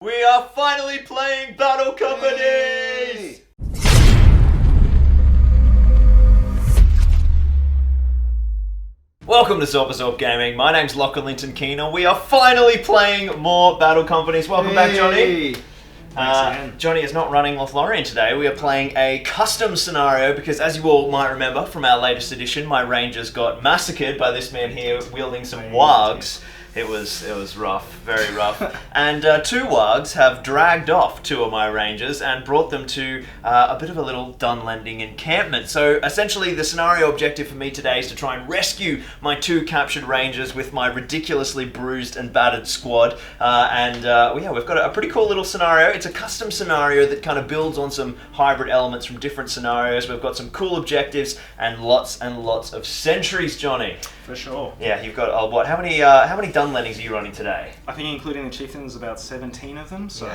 We are finally playing Battle Companies! Welcome to Zorpazorp Gaming. My name's Lachlan Linton Keener. We are finally playing more Battle Companies. Welcome back, Johnny. Johnny is not running Lothlorien today. We are playing a custom scenario because, as you all might remember from our latest edition, my Rangers got massacred by this man here wielding some wargs. It was rough, very rough. And two wargs have dragged off two of my Rangers and brought them to a bit of a little Dunlanding encampment. So essentially the scenario objective for me today is to try and rescue my two captured Rangers with my ridiculously bruised and battered squad. We've got a pretty cool little scenario. It's a custom scenario that kind of builds on some hybrid elements from different scenarios. We've got some cool objectives and lots of sentries, Johnny. For sure. Yeah, you've got how many Dunlandings are you running today? I think including the Chieftains, about 17 of them, so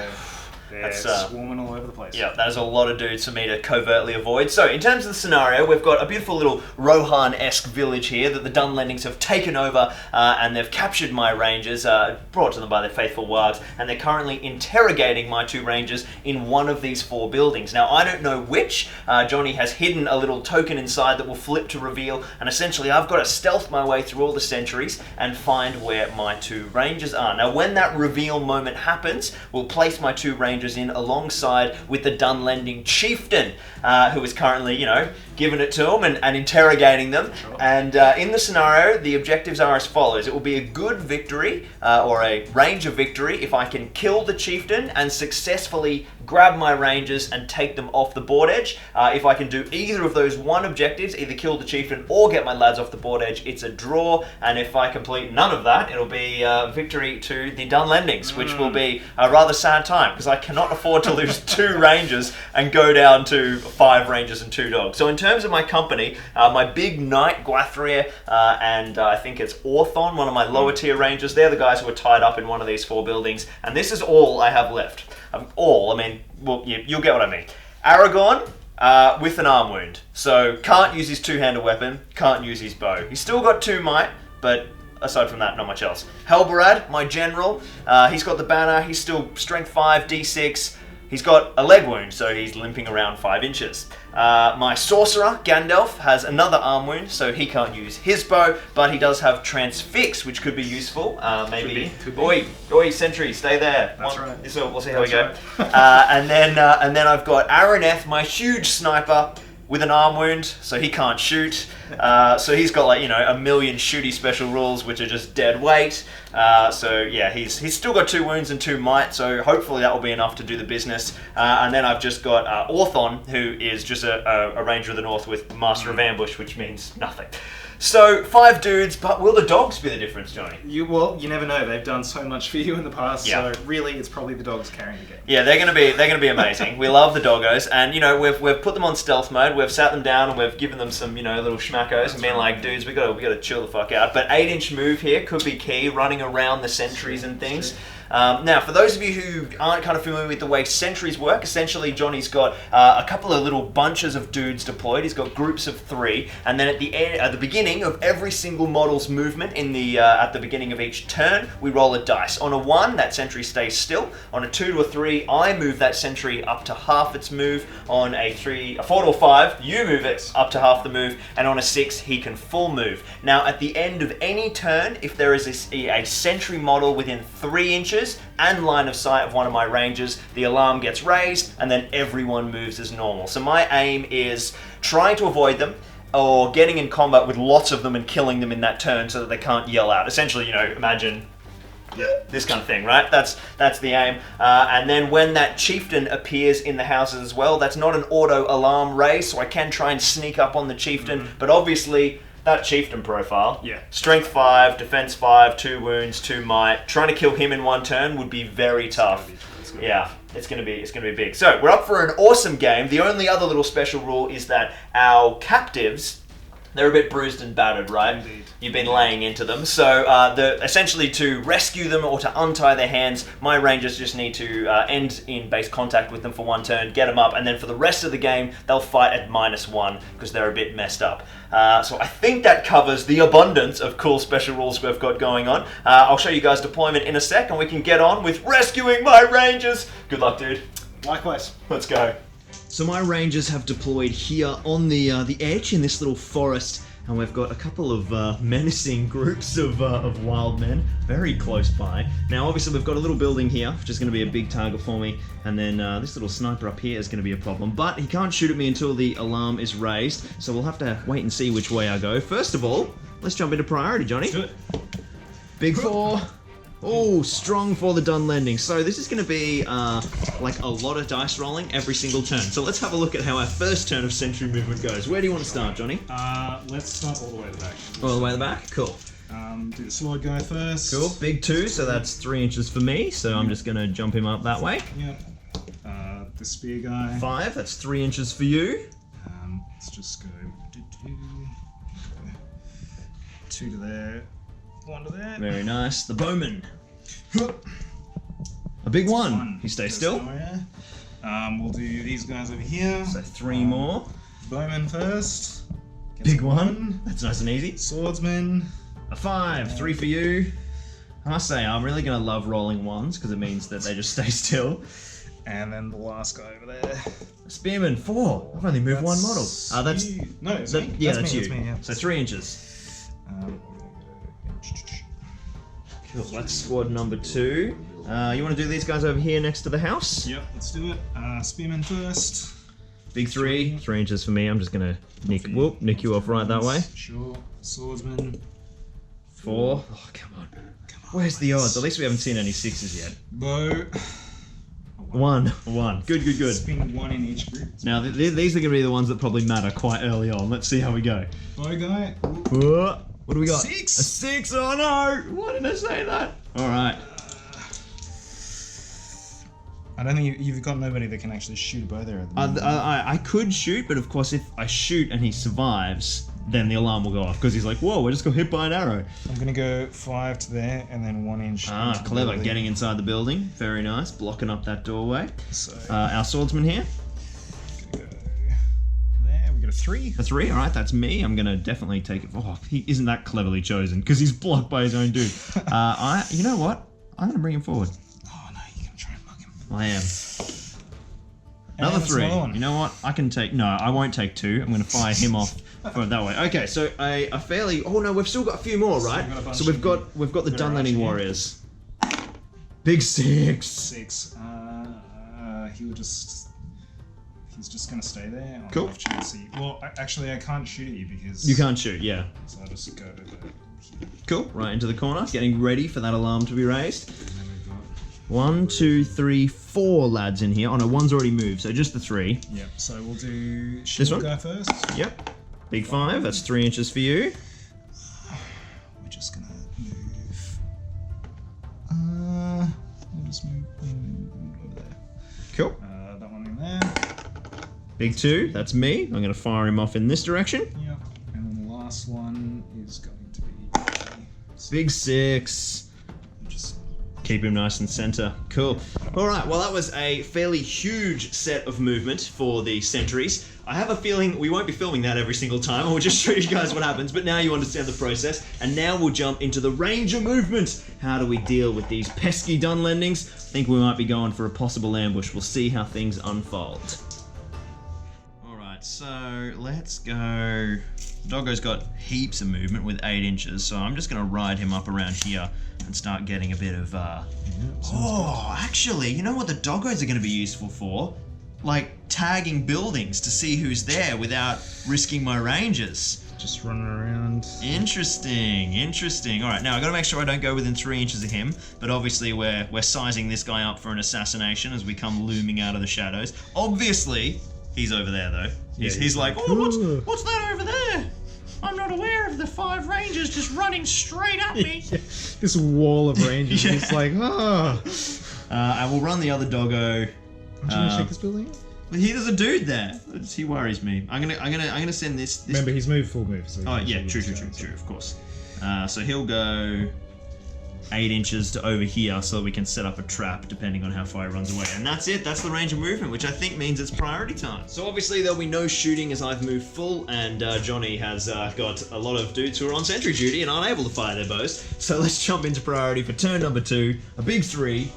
they're that's swarming all over the place. Yeah, that is a lot of dudes for me to covertly avoid. So, in terms of the scenario, we've got a beautiful little Rohan-esque village here that the Dunlandings have taken over, and they've captured my Rangers, brought to them by their faithful wargs, and they're currently interrogating my two Rangers in one of these four buildings. Now, I don't know which. Johnny has hidden a little token inside that will flip to reveal, and essentially I've got to stealth my way through all the sentries and find where my two Rangers are. Now, when that reveal moment happens, we'll place my two Rangers in alongside with the Dunland Chieftain, who is currently, giving it to them and interrogating them. Sure. And in the scenario, the objectives are as follows. It will be a good victory, or a range of victory, if I can kill the Chieftain and successfully grab my Rangers and take them off the board edge. If I can do either of those one objectives, either kill the Chieftain or get my lads off the board edge, it's a draw. And if I complete none of that, it'll be victory to the Dunlandings, which will be a rather sad time, because I cannot afford to lose two Rangers and go down to 5 Rangers and 2 dogs. So in terms of my company, my big knight Gwathryr and I think it's Orthon, one of my lower tier Rangers, they're the guys who are tied up in one of these 4 buildings, and this is all I have left. You'll get what I mean. Aragon with an arm wound, so can't use his two-handed weapon, can't use his bow. He's still got 2 might, but aside from that, not much else. Halbarad, my general, he's got the banner, he's still strength 5, d6. He's got a leg wound, so he's limping around 5 inches. My sorcerer, Gandalf, has another arm wound, so he can't use his bow, but he does have transfix, which could be useful. Maybe. Could be. Oi, sentry, stay there. That's right. So we'll see how we go. And then I've got Araneth, my huge sniper, with an arm wound, so he can't shoot. So he's got a million shooty special rules, which are just dead weight. He's still got 2 wounds and 2 might, so hopefully that will be enough to do the business. And then I've just got Orthon, who is just a Ranger of the North with Master of Ambush, which means nothing. So 5 dudes, but will the dogs be the difference, Johnny? You never know. They've done so much for you in the past, so really it's probably the dogs carrying the game. Yeah, they're gonna be amazing. We love the doggos, and we've put them on stealth mode. We've sat them down and we've given them some little schmackos and been like, dudes, we gotta chill the fuck out. But 8-inch move here could be key, running around the sentries and things. Now, for those of you who aren't kind of familiar with the way sentries work, essentially Johnny's got a couple of little bunches of dudes deployed. He's got groups of 3, and then at the beginning of every single model's movement at the beginning of each turn, we roll a dice. On a 1, that sentry stays still. On a 2 to a 3, I move that sentry up to half its move. On a 4 to a 5, you move it up to half the move, and on a 6, he can full move. Now, at the end of any turn, if there is a sentry model within 3 inches and line of sight of one of my Rangers, the alarm gets raised, and then everyone moves as normal. So my aim is trying to avoid them, or getting in combat with lots of them and killing them in that turn so that they can't yell out. Essentially, imagine this kind of thing, right? That's the aim. And then when that Chieftain appears in the houses as well, that's not an auto alarm raise, so I can try and sneak up on the Chieftain, but obviously that Chieftain profile, strength 5, defense 5, 2 wounds, 2 might, trying to kill him in one turn would be very tough. It's gonna be big. So we're up for an awesome game. The only other little special rule is that our captives They're a bit bruised and battered, right? Indeed. You've been laying into them. So essentially to rescue them or to untie their hands, my rangers just need to end in base contact with them for 1 turn, get them up, and then for the rest of the game, they'll fight at -1 because they're a bit messed up. So I think that covers the abundance of cool special rules we've got going on. I'll show you guys deployment in a sec, and we can get on with rescuing my rangers. Good luck, dude. Likewise. Let's go. So my rangers have deployed here on the edge in this little forest, and we've got a couple of menacing groups of wild men very close by. Now obviously we've got a little building here, which is going to be a big target for me, and then this little sniper up here is going to be a problem, but he can't shoot at me until the alarm is raised, so we'll have to wait and see which way I go. First of all, let's jump into priority, Johnny. Let's do it. Big 4. Oh, strong for the Dunlanding. So this is going to be like a lot of dice rolling every single turn. So let's have a look at how our first turn of sentry movement goes. Where do you want to start, Johnny? Let's start all the way to the back. All the way to the back? Cool. Do the sword guy first. Cool. Big 2, so that's 3 inches for me. So I'm just going to jump him up that way. Yep. The spear guy. 5, that's 3 inches for you. Let's just go 2 to there. 1 to there. Very nice. The bowman. A big 1. He stays still. We'll do these guys over here. So 3 more. Bowman first. Big 1. That's nice and easy. Swordsman. A 5. 3 for you. I must say, I'm really going to love rolling 1s because it means that they just stay still. And then the last guy over there. A spearman. 4. I've only moved 1 model. That's you. No, it's that, me. yeah, that's you. me, yeah. So 3 inches. Cool. That's squad number 2. You want to do these guys over here next to the house? Yep, let's do it. Spearman first. Big 3. 3 inches for me. I'm just gonna nick you off right that way. Sure. Swordsman. 4. Oh, come on. Where's the odds? At least we haven't seen any 6s yet. Bow. 1. Good. Spin 1 in each group. Now these are gonna be the ones that probably matter quite early on. Let's see how we go. Bow guy. What do we got? 6. A 6. Oh no! Why did I say that? All right. I don't think you've got nobody that can actually shoot a bow there. I could shoot, but of course, if I shoot and he survives, then the alarm will go off because he's like, "Whoa, I just got hit by an arrow." I'm gonna go 5 to there and then 1 inch. Ah, clever. Getting inside the building. Very nice. Blocking up that doorway. So our swordsman here. Gonna go there. We got a 3. A 3. All right, that's me. I'm gonna definitely take it. Oh, he isn't that cleverly chosen because he's blocked by his own dude. You know what? I'm gonna bring him forward. Oh no, you're gonna try and bug him. I am. Another 3. You know what? I can take. No, I won't take 2. I'm gonna fire him off from that way. Okay, so a fairly. Oh no, we've still got a few more, right? So we've got the Dunlanding warriors. Big 6. 6. He's just gonna stay there. On Cool. The off chance well, actually, I can't shoot at you because You can't shoot, yeah. So I'll just go to the. Cool. Right into the corner, getting ready for that alarm to be raised. And then we've got. 1, 2, 3, 4 lads in here. Oh no, 1's already moved, so just the 3. Yep. So we'll do. This one? Guy first. Yep. Big 5. That's 3 inches for you. We're just gonna move. We'll just move over there. Cool. That one in there. Big 2. That's me. I'm gonna fire him off in this direction. Yep. And then the last one is going to be. Big 6. Just. Keep him nice and center. Cool. All right. Well, that was a fairly huge set of movement for the sentries. I have a feeling we won't be filming that every single time. We'll just show you guys what happens. But now you understand the process. And now we'll jump into the ranger movement. How do we deal with these pesky Dunlandings? I think we might be going for a possible ambush. We'll see how things unfold. All right. So let's go. Doggo's got heaps of movement with 8 inches. So I'm just going to ride him up around here and start getting a bit of, actually, you know what the doggos are going to be useful for? Like, tagging buildings to see who's there without risking my rangers. Just running around. Interesting. Alright, now I've got to make sure I don't go within 3 inches of him, but obviously we're sizing this guy up for an assassination as we come looming out of the shadows. Obviously, he's over there though. He's like, oh, what's that over there? I'm not aware of the 5 rangers just running straight at me. Yeah. This wall of rangers. It's like, I will run the other doggo. I'm trying to shake this building. But there's a dude there. He worries me. I'm gonna send this. Remember, he's moved full move. So oh yeah, true, of course. So he'll go 8 inches to over here so that we can set up a trap depending on how far he runs away. And that's it. That's the range of movement, which I think means it's priority time. So obviously there'll be no shooting as I've moved full, and Johnny has got a lot of dudes who are on sentry duty and aren't able to fire their bows. So let's jump into priority for turn number 2. A big 3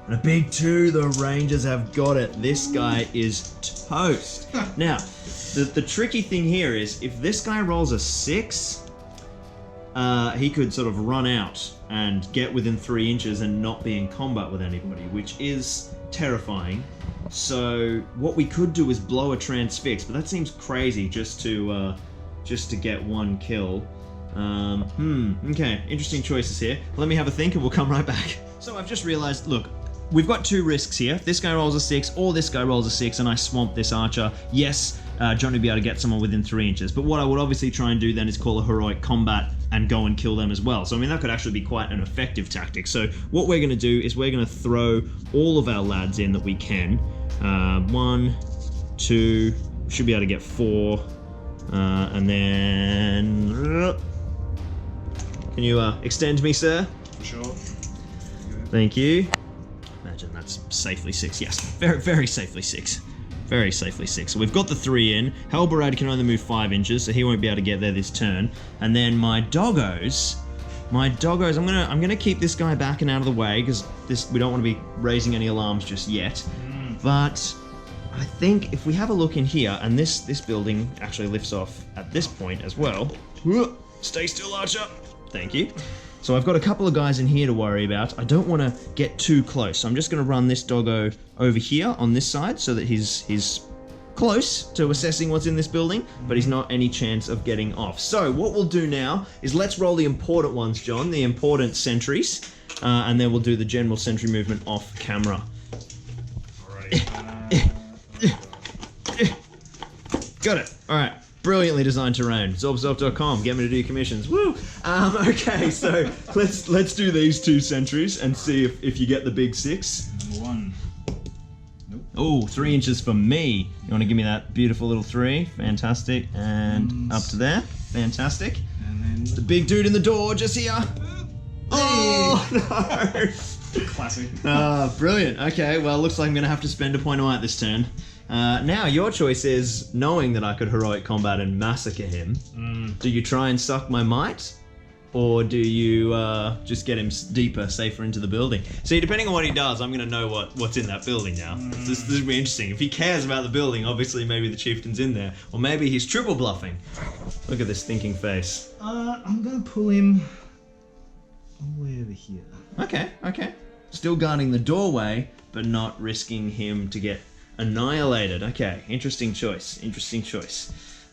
and a big 2. The Rangers have got it. This guy is toast. Now, the tricky thing here is if this guy rolls a 6, he could sort of run out and get within 3 inches and not be in combat with anybody, which is terrifying. So what we could do is blow a transfix, but that seems crazy just to get 1 kill. Okay, interesting choices here. Let me have a think and we'll come right back. So I've just realized, look, we've got 2 risks here. If this guy rolls a 6 or this guy rolls a 6 and I swamp this archer, yes, Johnny will be able to get someone within 3 inches. But what I would obviously try and do then is call a heroic combat and go and kill them as well. So I mean, that could actually be quite an effective tactic. So what we're going to do is we're going to throw all of our lads in that we can. 1, 2, should be able to get 4. And then... Can you extend me, sir? Sure. Thank you. Imagine that's safely 6. Yes, very, very safely 6. Very safely 6. So we've got the 3 in. Halberad can only move 5 inches, so he won't be able to get there this turn. And then my doggos, I'm gonna keep this guy back and out of the way because we don't want to be raising any alarms just yet. But I think if we have a look in here, and this building actually lifts off at this point as well. Stay still, Archer. Thank you. So I've got a couple of guys in here to worry about. I don't want to get too close, so I'm just going to run this doggo over here on this side so that he's close to assessing what's in this building, but he's not any chance of getting off. So what we'll do now is let's roll the important ones, John, the important sentries, and then we'll do the general sentry movement off camera. Got it. All right. Brilliantly designed terrain. Zorpazorp.com. Get me to do commissions. Woo! Okay, so let's do these 2 sentries and see if you get the big 6. Number 1. Nope. Oh, 3 inches for me. You want to give me that beautiful little 3? Fantastic. And up to there. Fantastic. And then the big dude in the door just here. Oh no! Classic. Brilliant. Okay, well, looks like I'm going to have to spend a point of light this turn. Now, your choice is, knowing that I could heroic combat and massacre him, do you try and suck my might? Or do you just get him deeper, safer into the building? See, depending on what he does, I'm going to know what's in that building now. This will be interesting. If he cares about the building, obviously maybe the chieftain's in there. Or maybe he's triple bluffing. Look at this thinking face. I'm going to pull him all the way over here. Okay. Still guarding the doorway, but not risking him to get annihilated. Okay, interesting choice.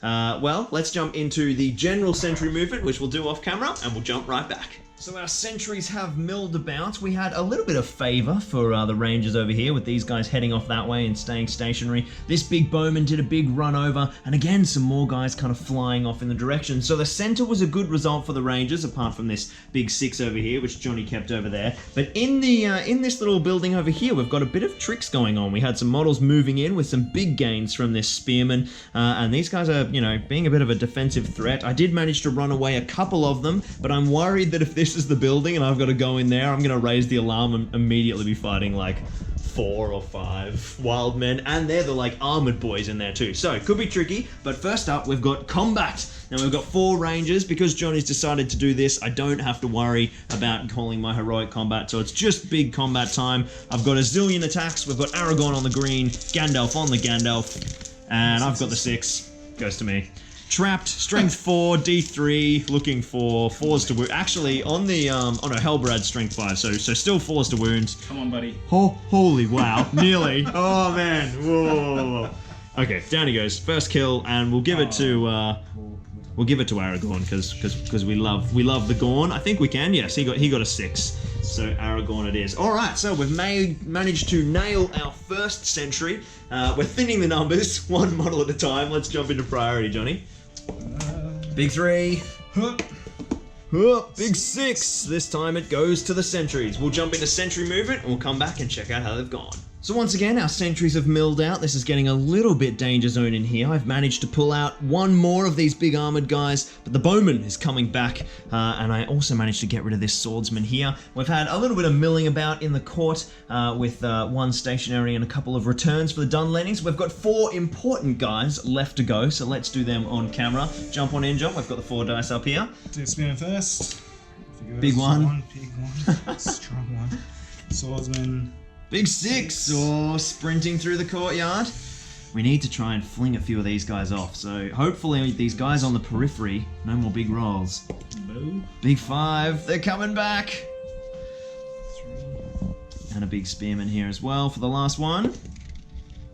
Well, let's jump into the general sentry movement, which we'll do off camera, and we'll jump right back. So our sentries have milled about. We had a little bit of favour for the Rangers over here, with these guys heading off that way and staying stationary. This big bowman did a big run over, and again, some more guys kind of flying off in the direction. So the centre was a good result for the Rangers, apart from this big 6 over here, which Johnny kept over there. But in this little building over here, we've got a bit of tricks going on. We had some models moving in with some big gains from this spearman, and these guys are, being a bit of a defensive threat. I did manage to run away a couple of them, but I'm worried that if this is the building and I've got to go in there, I'm going to raise the alarm and immediately be fighting like 4 or 5 wild men, and they're the like armored boys in there too. So it could be tricky, but first up we've got combat. Now we've got 4 rangers. Because Johnny's decided to do this, I don't have to worry about calling my heroic combat, so it's just big combat time. I've got a zillion attacks. We've got Aragorn on the green, Gandalf on the Gandalf, and I've got the 6. Goes to me. Trapped, strength 4, D3, looking for 4s to wound. Actually, on the Halberad, strength 5, so still 4s to wound. Come on, buddy. Oh, holy wow, nearly. Oh man, whoa. Okay, down he goes. First kill, and we'll give it to Aragorn because we love the Gorn. I think we can. Yes, he got a 6. So Aragorn it is. All right, so we've managed to nail our first sentry. We're thinning the numbers, 1 model at a time. Let's jump into priority, Johnny. Big 3. Big 6. This time it goes to the sentries. We'll jump into sentry movement and we'll come back and check out how they've gone. So once again, our sentries have milled out. This is getting a little bit danger zone in here. I've managed to pull out one more of these big armored guys, but the bowman is coming back, and I also managed to get rid of this swordsman here. We've had a little bit of milling about in the court with one stationary and a couple of returns for the Dunlandings. We've got 4 important guys left to go, so let's do them on camera. Jump on in, John. We've got the 4 dice up here. Do spearman first. Big one. Big one. Strong one. Swordsman. Big 6, or sprinting through the courtyard. We need to try and fling a few of these guys off, so hopefully these guys on the periphery, no more big rolls. Boo. Big 5, they're coming back. 3. And a big spearman here as well for the last one.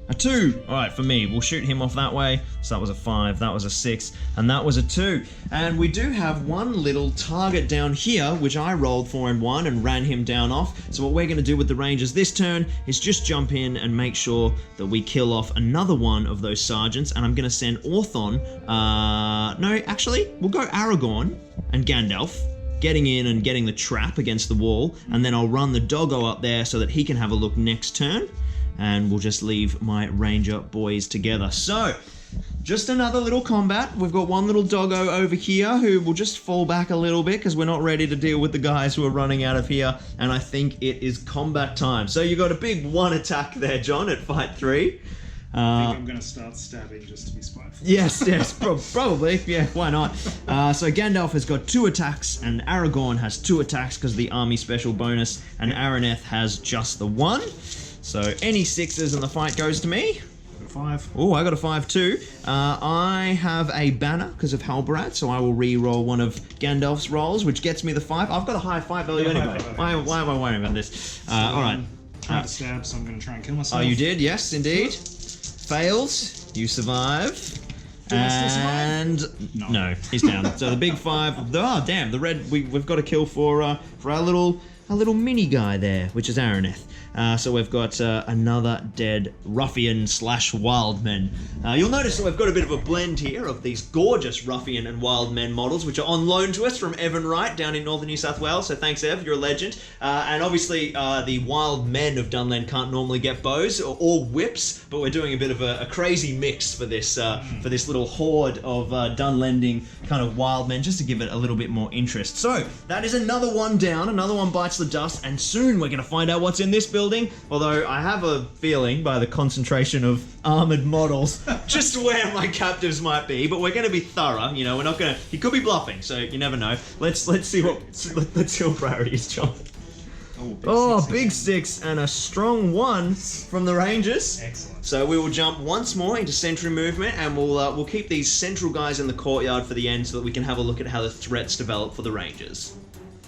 A 2. Alright, for me, we'll shoot him off that way. So that was a 5, that was a 6, and that was a 2. And we do have one little target down here, which I rolled 4 and 1 and ran him down off. So what we're going to do with the Rangers this turn is just jump in and make sure that we kill off another one of those sergeants. And I'm going to send Orthon, no, actually, we'll go Aragorn and Gandalf, getting in and getting the trap against the wall. And then I'll run the doggo up there so that he can have a look next turn. And we'll just leave my ranger boys together. So, just another little combat. We've got one little doggo over here who will just fall back a little bit because we're not ready to deal with the guys who are running out of here. And I think it is combat time. So you got a big 1 attack there, John, at fight 3. I think I'm going to start stabbing just to be spiteful. Yes, probably. Yeah, why not? So Gandalf has got 2 attacks, and Aragorn has 2 attacks because of the army special bonus, and Araneth has just the 1. So any 6s and the fight goes to me. 5. Oh, I got a 5 too. I have a banner because of Halbarad, so I will re-roll one of Gandalf's rolls, which gets me the 5. I've got a high 5 value anyway. Why am I worrying about this? Alright. Tried to stab, so I'm going to try and kill myself. Oh, you did? Yes, indeed. Fails. You survive. And no, he's down. So the big 5. Oh, damn! The red. We've got a kill for our little mini guy there, which is Araneth. So we've got another dead ruffian / wildmen. You'll notice that we've got a bit of a blend here of these gorgeous ruffian and wildmen models, which are on loan to us from Evan Wright down in northern New South Wales. So thanks, Ev, you're a legend. And obviously, the wild men of Dunland can't normally get bows or whips, but we're doing a bit of a crazy mix for this little horde of Dunlanding kind of wild men, just to give it a little bit more interest. So that is another one down. Another one bites the dust, and soon we're going to find out what's in this building. Although I have a feeling by the concentration of armored models just where my captives might be, but we're going to be thorough. You know, we're not going to. He could be bluffing, so you never know. Let's see what priority is, John. Big 6 and a strong 1 from the Rangers. Excellent. So we will jump once more into sentry movement, and we'll keep these central guys in the courtyard for the end so that we can have a look at how the threats develop for the Rangers.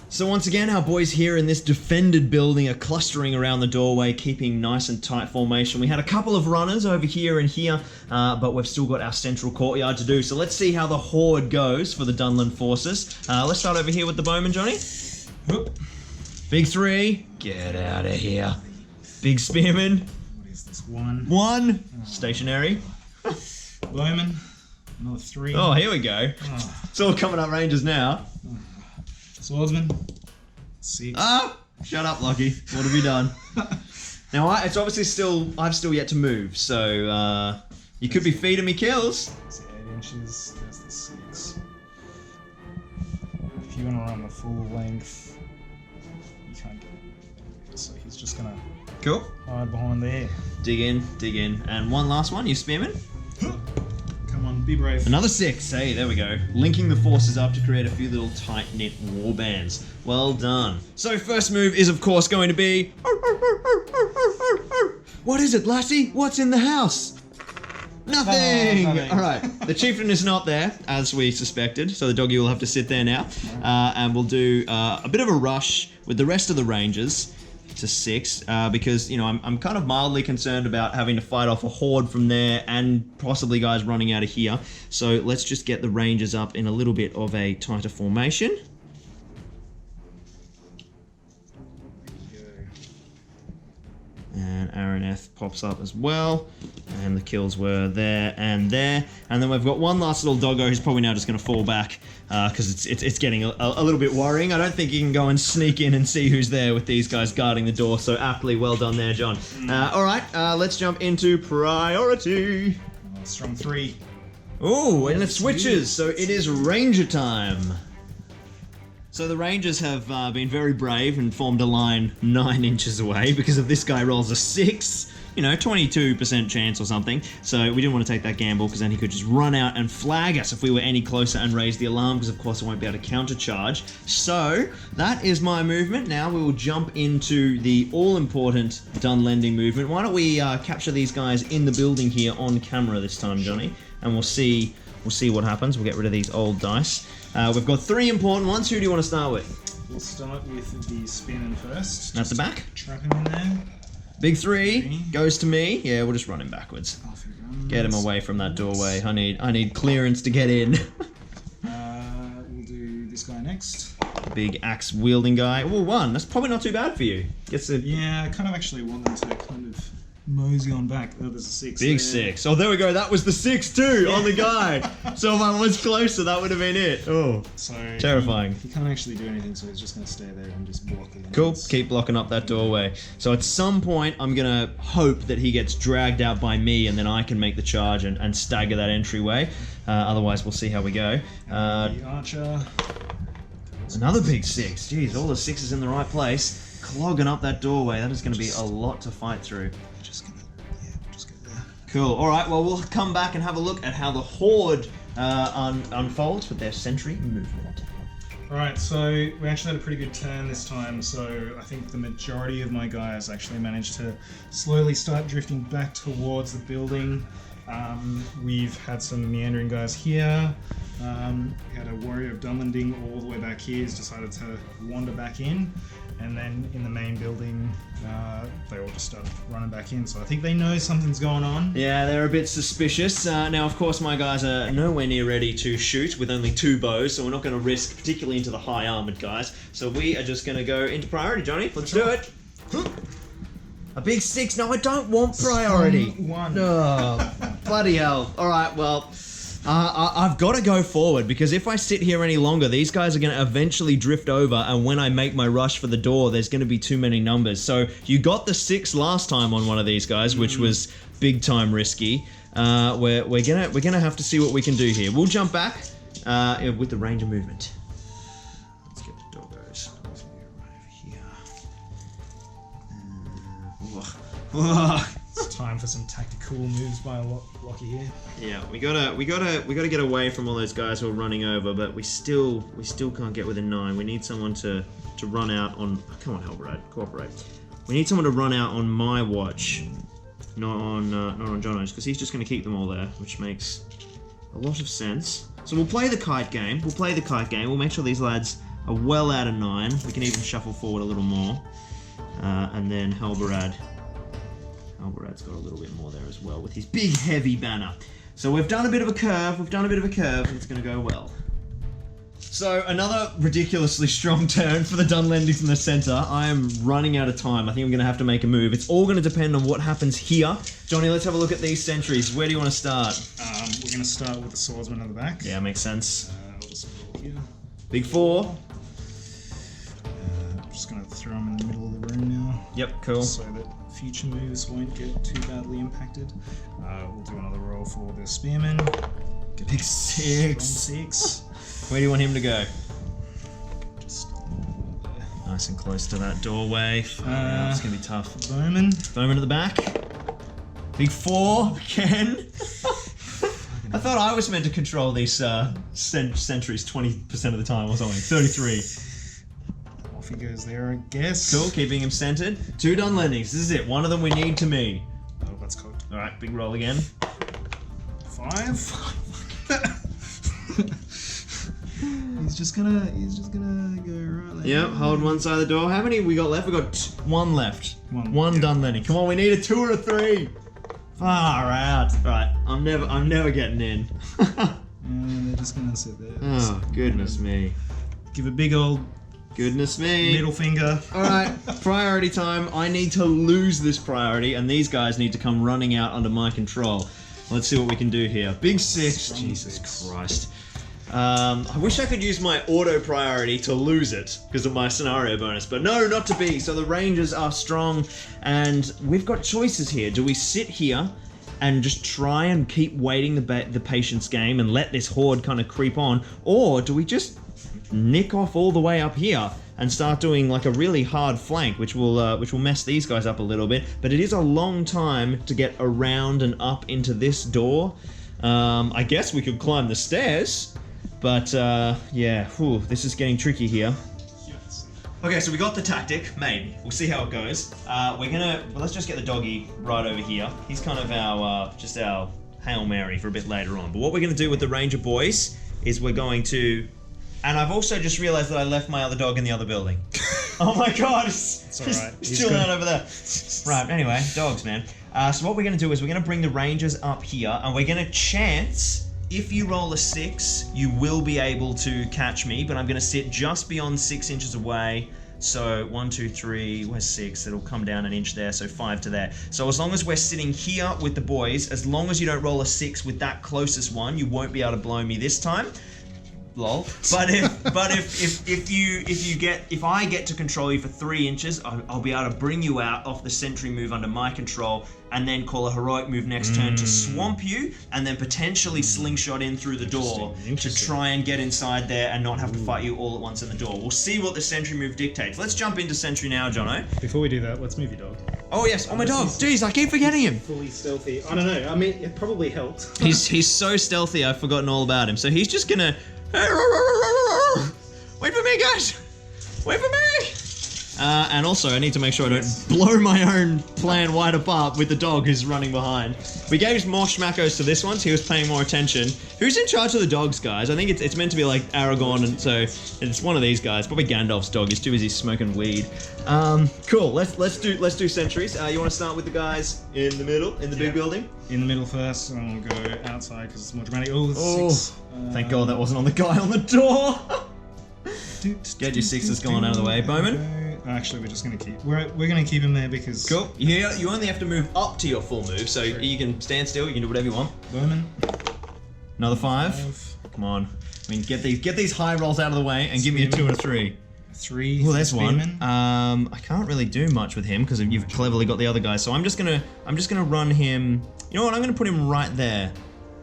So once again, our boys here in this defended building are clustering around the doorway, keeping nice and tight formation. We had a couple of runners over here and here, but we've still got our central courtyard to do. So let's see how the horde goes for the Dunland forces. Let's start over here with the bowman, Johnny. Whoop. Big 3. Get out of here. Big spearman. What is this? 1. 1. Stationary. Bowman. Another 3. Oh, here we go. It's all coming up Rangers now. Swordsman. 6. Ah! Shut up, Lockie. What have you done? Now, it's obviously I've still yet to move, so you could be feeding me kills. That's the 8 inches. There's the 6. If you want to run the full length, you can't get it. So he's just gonna hide behind there. Dig in, and one last one. You spearman. Come on, be brave. Another 6. Hey, there we go. Linking the forces up to create a few little tight-knit war bands. Well done. So first move is, of course, going to be... What is it, Lassie? What's in the house? Nothing! Alright, the chieftain is not there, as we suspected, so the doggy will have to sit there now. And we'll do a bit of a rush with the rest of the rangers to 6, because, you know, I'm kind of mildly concerned about having to fight off a horde from there and possibly guys running out of here. So let's just get the rangers up in a little bit of a tighter formation. And Araneth pops up as well. And the kills were there. And then we've got one last little doggo who's probably now just going to fall back because it's getting a little bit worrying. I don't think you can go and sneak in and see who's there with these guys guarding the door. So aptly well done there, John. All right, let's jump into priority. Strong 3. Oh, and it switches. So it is Ranger time. So the Rangers have been very brave and formed a line 9 inches away because if this guy rolls a 6, 22% chance or something. So we didn't want to take that gamble because then he could just run out and flag us if we were any closer and raise the alarm because of course I won't be able to countercharge. So that is my movement. Now we will jump into the all-important Dunlending movement. Why don't we capture these guys in the building here on camera this time, Johnny? And we'll see what happens. We'll get rid of these old dice. We've got 3 important ones. Who do you want to start with? We'll start with the spearman first. At the back. Trap him in there. Big 3 goes to me. Yeah, we'll just run him backwards. Off he runs. Get him away from that doorway. I need clearance to get in. We'll do this guy next. Big axe wielding guy. Oh, 1. That's probably not too bad for you. Gets a Yeah, I kind of actually want them to kind of mosey on back. Oh, there's a 6. big there. 6. Oh, there we go. That was the 6 too on the guy. So if I was closer, that would have been it. Oh, So terrifying. He can't actually do anything, so he's just going to stay there and just block it. Cool. Keep blocking up that doorway. So at some point, I'm going to hope that he gets dragged out by me and then I can make the charge and stagger that entryway. Otherwise, we'll see how we go. The archer. Another big 6. Jeez, all the 6s in the right place. Clogging up that doorway. That is going to be a lot to fight through. Just get there. Cool. All right. Well, we'll come back and have a look at how the horde unfolds with their sentry movement. Alright, so we actually had a pretty good turn this time, so I think the majority of my guys actually managed to slowly start drifting back towards the building. We've had some meandering guys here. We had a warrior of Dunlanding all the way back here. He's decided to wander back in. And then in the main building, they all just started running back in. So I think they know something's going on. Yeah, they're a bit suspicious. Now, of course, my guys are nowhere near ready to shoot with only 2 bows, so we're not going to risk, particularly into the high-armoured guys. So we are just going to go into priority, Johnny. Let's do it. A big 6. No, I don't want priority. 1. Oh, bloody hell. All right, well, I've got to go forward because if I sit here any longer, these guys are going to eventually drift over, and when I make my rush for the door, there's going to be too many numbers. So you got the 6 last time on one of these guys, which was big time risky. We're gonna have to see what we can do here. We'll jump back with the ranger movement. Let's get the doggos over here. It's time for some tactical moves by Lockie here. Yeah, we gotta get away from all those guys who are running over, but we still can't get within 9. We need someone to run out on. Come on, Halberad, cooperate. We need someone to run out on my watch, not on Jono's, because he's just going to keep them all there, which makes a lot of sense. So we'll play the kite game. We'll make sure these lads are well out of 9. We can even shuffle forward a little more, and then Halberad's got a little bit more there as well with his big heavy banner. So we've done a bit of a curve, and it's going to go well. So another ridiculously strong turn for the Dunlendings in the centre. I am running out of time. I think I'm going to have to make a move. It's all going to depend on what happens here. Johnny, let's have a look at these sentries. Where do you want to start? We're going to start with the swordsman at the back. Yeah, makes sense. I'll just put it here. Big 4. I'm just going to throw him in the middle of the room now. Yep, cool. So that future moves won't get too badly impacted. We'll do another roll for the spearman. Get Big a 6. strong 6. Where do you want him to go? Just Nice and close to that doorway. It's going to be tough. Bowman. Bowman at the back. Big 4 again. I thought I was meant to control these sentries 20% of the time or something. 33. Off he goes there, I guess. Cool, keeping him centered. 2 Dunlendings. This is it. One of them we need to me. Oh, that's cocked. All right, big roll again. 5. He's just gonna go right there. Yep, hold one side of the door. How many we got left? We got 1 left. One yeah. Dunlending. Come on, we need a 2 or a 3. Far out. Right, I'm never getting in. And they're just gonna sit there. Oh, goodness me. Give a big old Goodness me. Middle finger. Alright, priority time. I need to lose this priority, and these guys need to come running out under my control. Let's see what we can do here. Big 6. Jesus Christ. I wish I could use my auto priority to lose it because of my scenario bonus, but no, not to be. So the Rangers are strong, and we've got choices here. Do we sit here and just try and keep waiting the patience game and let this horde kind of creep on, or do we just nick off all the way up here and start doing like a really hard flank, which will mess these guys up a little bit? But it is a long time to get around and up into this door. I guess we could climb the stairs. But, yeah, this is getting tricky here. Okay, so we got the tactic, maybe. We'll see how it goes. Let's just get the doggy right over here. He's kind of our Hail Mary for a bit later on. But what we're gonna do with the Ranger boys is we're going to, and I've also just realized that I left my other dog in the other building. Oh my God, it's alright. He's chilling out over there. Right, anyway, dogs, man. So what we're gonna do is we're gonna bring the Rangers up here, and we're gonna chance, if you roll a 6, you will be able to catch me, but I'm going to sit just beyond 6 inches away. So 1, 2, 3, where's 6? It'll come down an inch there, so 5 to there. So as long as we're sitting here with the boys, as long as you don't roll a 6 with that closest one, you won't be able to blow me this time. Lol. But if I get to control you for 3 inches, I'll be able to bring you out off the sentry move under my control, and then call a heroic move next turn to swamp you, and then potentially slingshot in through the door to try and get inside there and not have to fight you all at once in the door. We'll see what the sentry move dictates. Let's jump into sentry now, Jono. Before we do that, let's move your dog. Oh yes, my dog. Jeez, I keep forgetting him. Fully stealthy. I don't know. I mean, it probably helped. He's so stealthy, I've forgotten all about him. So he's just gonna. Wait for me, guys! Wait for me! And also, I need to make sure I don't blow my own plan wide apart with the dog who's running behind. We gave more schmackos to this one, so he was paying more attention. Who's in charge of the dogs, guys? I think it's meant to be like Aragorn, and so it's one of these guys. Probably Gandalf's dog. He's too busy smoking weed. Cool. Let's do sentries. You want to start with the guys in the middle, in the big building? In the middle first, and we'll go outside because it's more dramatic. Oh, 6. Thank God that wasn't on the guy on the door. Get your 6s going out of the way, Bowman. Actually, we're just gonna keep. We're gonna keep him there because. Cool. Yeah, you only have to move up to your full move, so you can stand still. You can do whatever you want. Bowman. Another 5. Come on. I mean, get these high rolls out of the way and give me a 2 and a 3. 3. Oh, there's one. I can't really do much with him because you've cleverly got the other guy. So I'm just gonna run him. You know what? I'm gonna put him right there.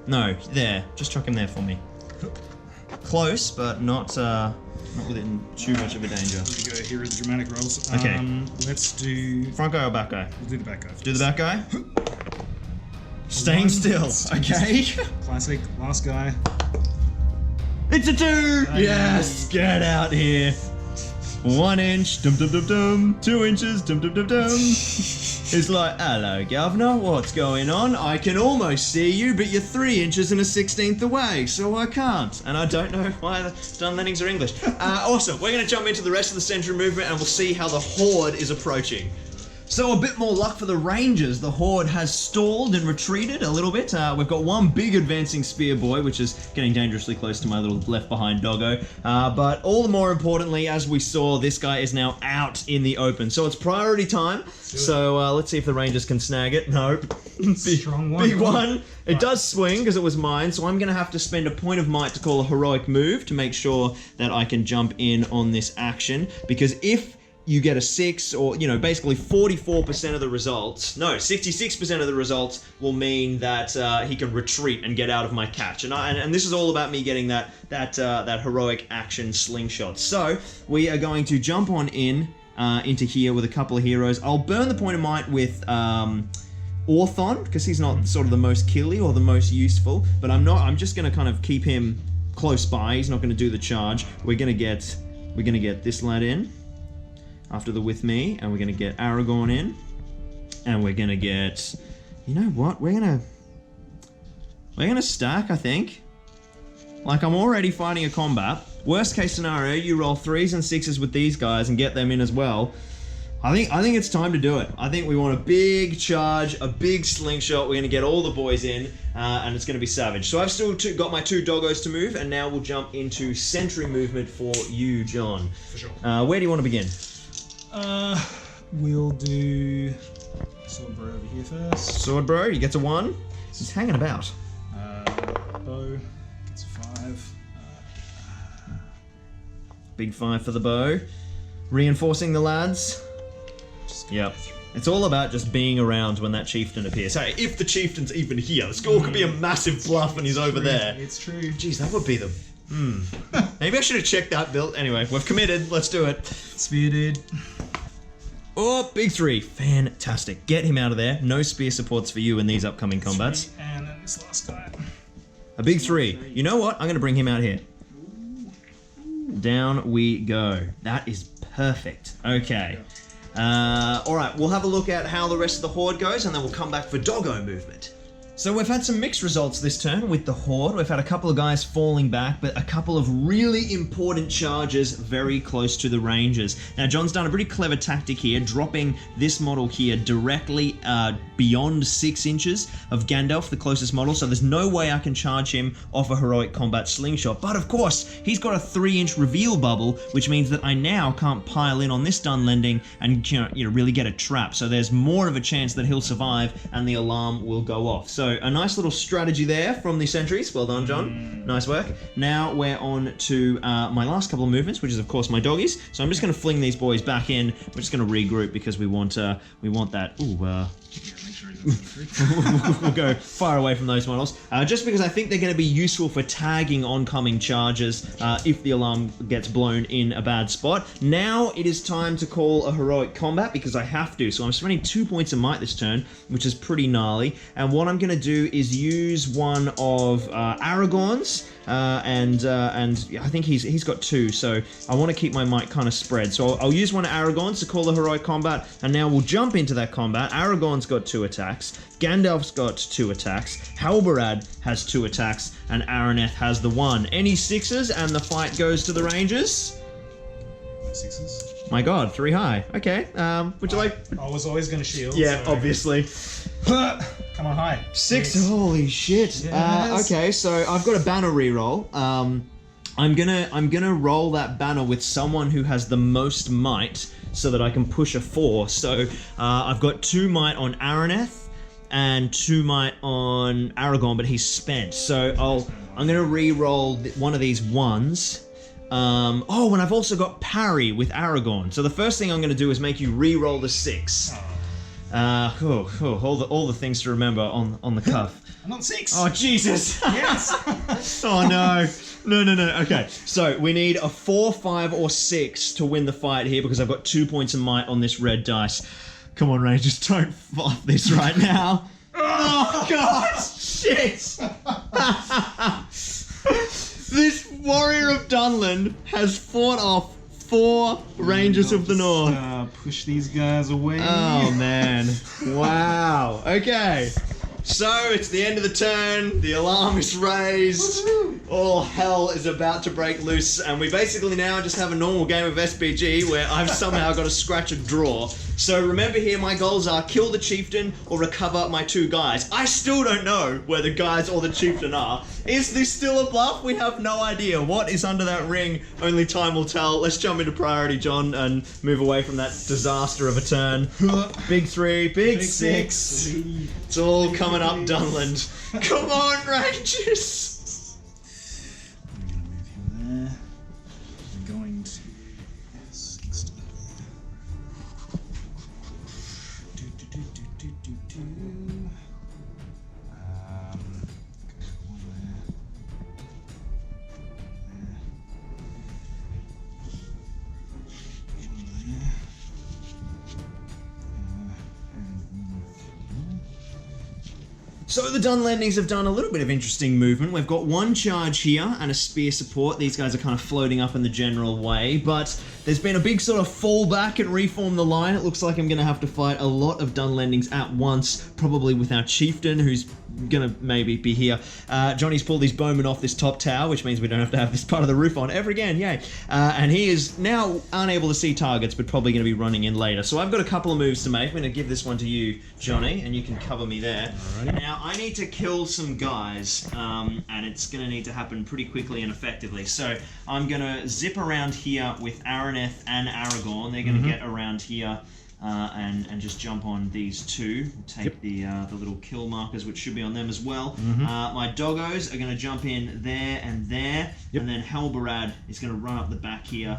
No, there. Just chuck him there for me. Close, but not within too much of a danger. Here we go. Here are the dramatic rolls. Okay. Let's do front guy or back guy? We'll do the back guy first. Do the back guy. Staying still. Okay. Classic. Last guy. It's a 2. Yes. Get out here. 1 inch, dum dum dum dum. 2 inches, dum dum dum dum. It's like, hello, governor, what's going on? I can almost see you, but you're 3 inches and a 16th away, so I can't. And I don't know why the Dunlandings are English. Awesome, we're going to jump into the rest of the Sentry movement and we'll see how the Horde is approaching. So a bit more luck for the Rangers. The Horde has stalled and retreated a little bit. We've got one big advancing spear boy, which is getting dangerously close to my little left behind doggo. But all the more importantly, as we saw, this guy is now out in the open. So it's priority time. So let's see if the Rangers can snag it. Nope. Strong one. Big one. It does swing because it was mine. So I'm going to have to spend a point of might to call a heroic move to make sure that I can jump in on this action. Because if you get a 6, or, you know, basically 44% of the results, no, 66% of the results will mean that he can retreat and get out of my catch. And this is all about me getting that heroic action slingshot. So we are going to jump on into here with a couple of heroes. I'll burn the point of might with Orthon, because he's not sort of the most killy or the most useful, but I'm just going to kind of keep him close by. He's not going to do the charge. We're going to get this lad in after the with me, and we're gonna get Aragorn in, and we're gonna get, you know what, we're gonna stack, I think. Like, I'm already fighting a combat. Worst case scenario, you roll 3s and 6s with these guys and get them in as well. I think it's time to do it. I think we want a big charge, a big slingshot. We're going to get all the boys in, and it's going to be savage. So I've still got my 2 doggos to move, and now we'll jump into sentry movement for you, John. For sure. Where do you want to begin? We'll do Sword Bro over here first. Sword Bro, he gets a 1. He's hanging about. Bow gets a 5. Big 5 for the bow. Reinforcing the lads. Yep. It's all about just being around when that chieftain appears. Hey, if the chieftain's even here, the score could be a massive bluff and he's over there. It's true. Jeez, that would be the... Maybe I should have checked that build. Anyway, we've committed. Let's do it. Spear dude. Oh, big 3. Fantastic. Get him out of there. No spear supports for you in these upcoming combats. And then this last guy. A big 3. You know what? I'm going to bring him out here. Down we go. That is perfect. Okay. Alright, we'll have a look at how the rest of the horde goes, and then we'll come back for doggo movement. So we've had some mixed results this turn with the horde. We've had a couple of guys falling back, but a couple of really important charges very close to the rangers. Now, John's done a pretty clever tactic here, dropping this model here directly beyond 6 inches of Gandalf, the closest model, so there's no way I can charge him off a heroic combat slingshot. But of course, he's got a 3-inch reveal bubble, which means that I now can't pile in on this Dunlanding and really get a trap. So there's more of a chance that he'll survive and the alarm will go off. So a nice little strategy there from the sentries. Well done, John. Nice work. Now we're on to my last couple of movements, which is of course my doggies. So I'm just going to fling these boys back in. We're just going to regroup because we want that. We'll go far away from those models, just because I think they're going to be useful for tagging oncoming charges if the alarm gets blown in a bad spot. Now it is time to call a heroic combat because I have to. So I'm spending 2 points of might this turn, which is pretty gnarly. And what I'm going to do is use one of Aragorn's, and I think he's got 2. So I want to keep my might kind of spread. So I'll use one of Aragorn's to call the heroic combat, and now we'll jump into that combat. Aragorn's got 2 attacks. Gandalf's got 2 attacks. Halberad has 2 attacks, and Araneth has the 1. Any 6s, and the fight goes to the Rangers. 6s. My God, 3 high. Okay. Would you like? I was always going to shield. Yeah, so. obviously. Come on, high. 6. Yes. Holy shit. Yes. Okay, so I've got a banner reroll. I'm gonna roll that banner with someone who has the most might, so that I can push a 4. So I've got 2 might on Araneth and 2 might on Aragorn, but he's spent. So I'm gonna re-roll one of these 1s. And I've also got parry with Aragorn. So the first thing I'm gonna do is make you re-roll the 6. All the things to remember on the cuff. I'm on 6. Oh Jesus! Yes. Oh no. No. Okay, so we need a 4, 5, or 6 to win the fight here because I've got 2 points of might on this red dice. Come on, Rangers, don't fuck this right now. Oh God! Shit! This warrior of Dunland has fought off 4 Rangers of the North. Push these guys away. Oh man! Wow. Okay. So, it's the end of the turn, the alarm is raised, all hell is about to break loose, and we basically now just have a normal game of SPG where I've somehow got to scratch a draw. So remember here, my goals are kill the chieftain or recover my 2 guys. I still don't know where the guys or the chieftain are. Is this still a bluff? We have no idea. What is under that ring? Only time will tell. Let's jump into priority, John, and move away from that disaster of a turn. Big 3, big 6. It's all coming up, Dunland. Come on, Rangers! I'm going to move him there. I'm going to... Yes, So the Dunlandings have done a little bit of interesting movement. We've got 1 charge here and a spear support. These guys are kind of floating up in the general way, but there's been a big sort of fall back and reform the line. It looks like I'm going to have to fight a lot of Dunlendings at once, probably with our chieftain, who's going to maybe be here. Johnny's pulled his bowman off this top tower, which means we don't have to have this part of the roof on ever again, yay. And he is now unable to see targets, but probably going to be running in later. So I've got a couple of moves to make. I'm going to give this one to you, Johnny, and you can cover me there. Alrighty. Now, I need to kill some guys, and it's going to need to happen pretty quickly and effectively. So I'm going to zip around here with Araneth and Aragorn. They're going to get around here and just jump on these two. Take the little kill markers, which should be on them as well. My doggos are going to jump in there and there, and then Halbarad is going to run up the back here,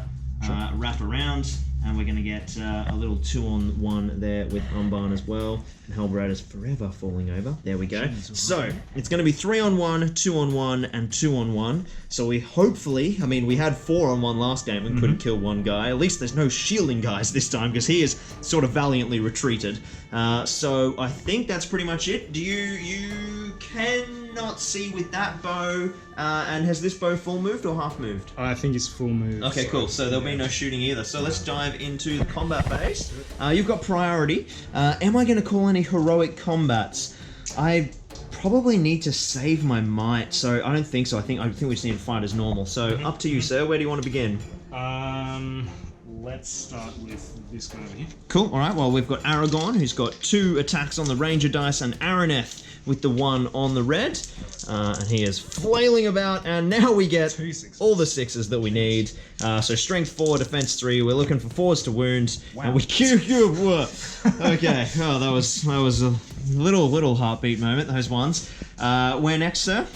wrap around, and we're going to get a little 2-on-1 there with Amban as well. And Halbarad is forever falling over. There we go. So it's going to be 3-on-1, 2-on-1, and 2-on-1. So we hopefully, I mean, we had 4-on-1 last game and couldn't kill one guy. At least there's no shielding guys this time because he is sort of valiantly retreated. So I think that's pretty much it. You cannot see with that bow. And has this bow full moved or half moved? I think it's full move. Okay, cool. So there'll be no shooting either. So let's dive into the combat phase. You've got priority. Am I going to call any heroic combats? I probably need to save my might, so I don't think so. I think we just need to fight as normal. So up to you, sir. Where do you want to begin? Let's start with this guy over here. Cool. All right. Well, we've got Aragorn, who's got 2 attacks on the ranger dice, and Araneth with the 1 on the red. And he is flailing about, and now we get 2 6s. all the 6s that we need. So strength 4, defense 3. We're looking for 4s to wound. Wow. And we okay. Oh, that was a little heartbeat moment. Those ones. Where next, sir?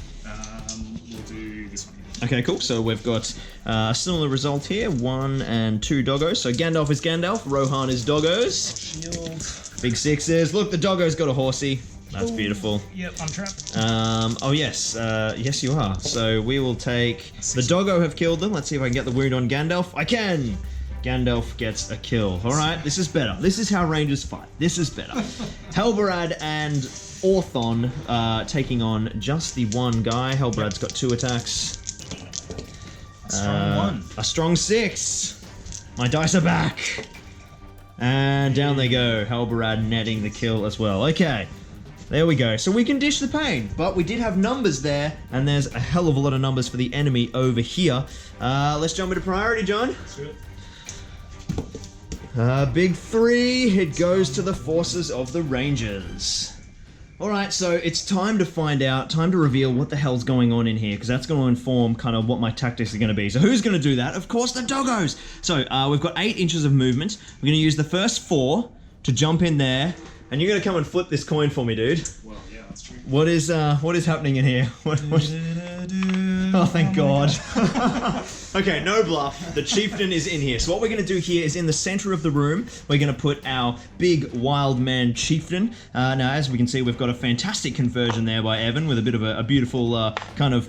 We'll do this one here. Okay, cool. So we've got a similar result here. 1 and 2 doggos. So Gandalf is Gandalf. Rohan is doggos. Shield. Big 6s. Look, the doggo's got a horsey. That's beautiful. Yep, I'm trapped. Oh yes, yes you are. So we will take the doggo. Have killed them. Let's see if I can get the wound on Gandalf. I can. Gandalf gets a kill. All right, this is better. This is how Rangers fight. This is better. Halbarad and Orthon taking on just the 1 guy. Halbarad's got 2 attacks. A strong 1. A strong 6. My dice are back. And down they go. Halbarad netting the kill as well. Okay. There we go. So we can dish the pain, but we did have numbers there, and there's a hell of a lot of numbers for the enemy over here. Let's jump into priority, John. Let's do it. Big 3. It goes to the forces of the Rangers. Alright, so it's time to find out, time to reveal what the hell's going on in here, because that's going to inform kind of what my tactics are going to be. So who's going to do that? Of course, the doggos! So we've got 8 inches of movement. We're going to use the first 4 to jump in there, and you're going to come and flip this coin for me, dude. Well, yeah, that's true. What is happening in here? What? Oh, thank God. Okay, no bluff. The chieftain is in here. So what we're going to do here is in the center of the room, we're going to put our big wild man chieftain. Now, as we can see, we've got a fantastic conversion there by Evan with a bit of a beautiful kind of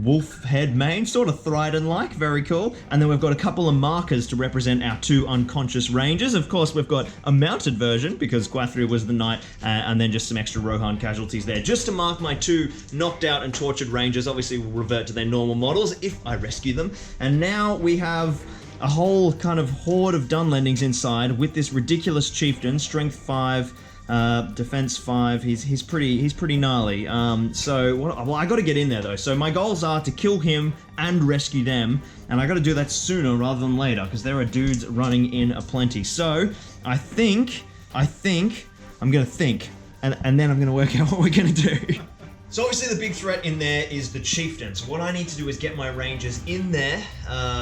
wolf head mane, sort of Thryden-like, very cool. And then we've got a couple of markers to represent our 2 unconscious rangers. Of course, we've got a mounted version because Gwathryr was the knight, and then just some extra Rohan casualties there, just to mark my 2 knocked out and tortured rangers. Obviously, will revert to their normal models if I rescue them. And now we have a whole kind of horde of Dunlendings inside with this ridiculous chieftain, strength 5. Defense 5. He's pretty gnarly. Well, I got to get in there though. So my goals are to kill him and rescue them, and I got to do that sooner rather than later because there are dudes running in aplenty. So I think I'm gonna think, and then I'm gonna work out what we're gonna do. So obviously the big threat in there is the chieftain. So what I need to do is get my rangers in there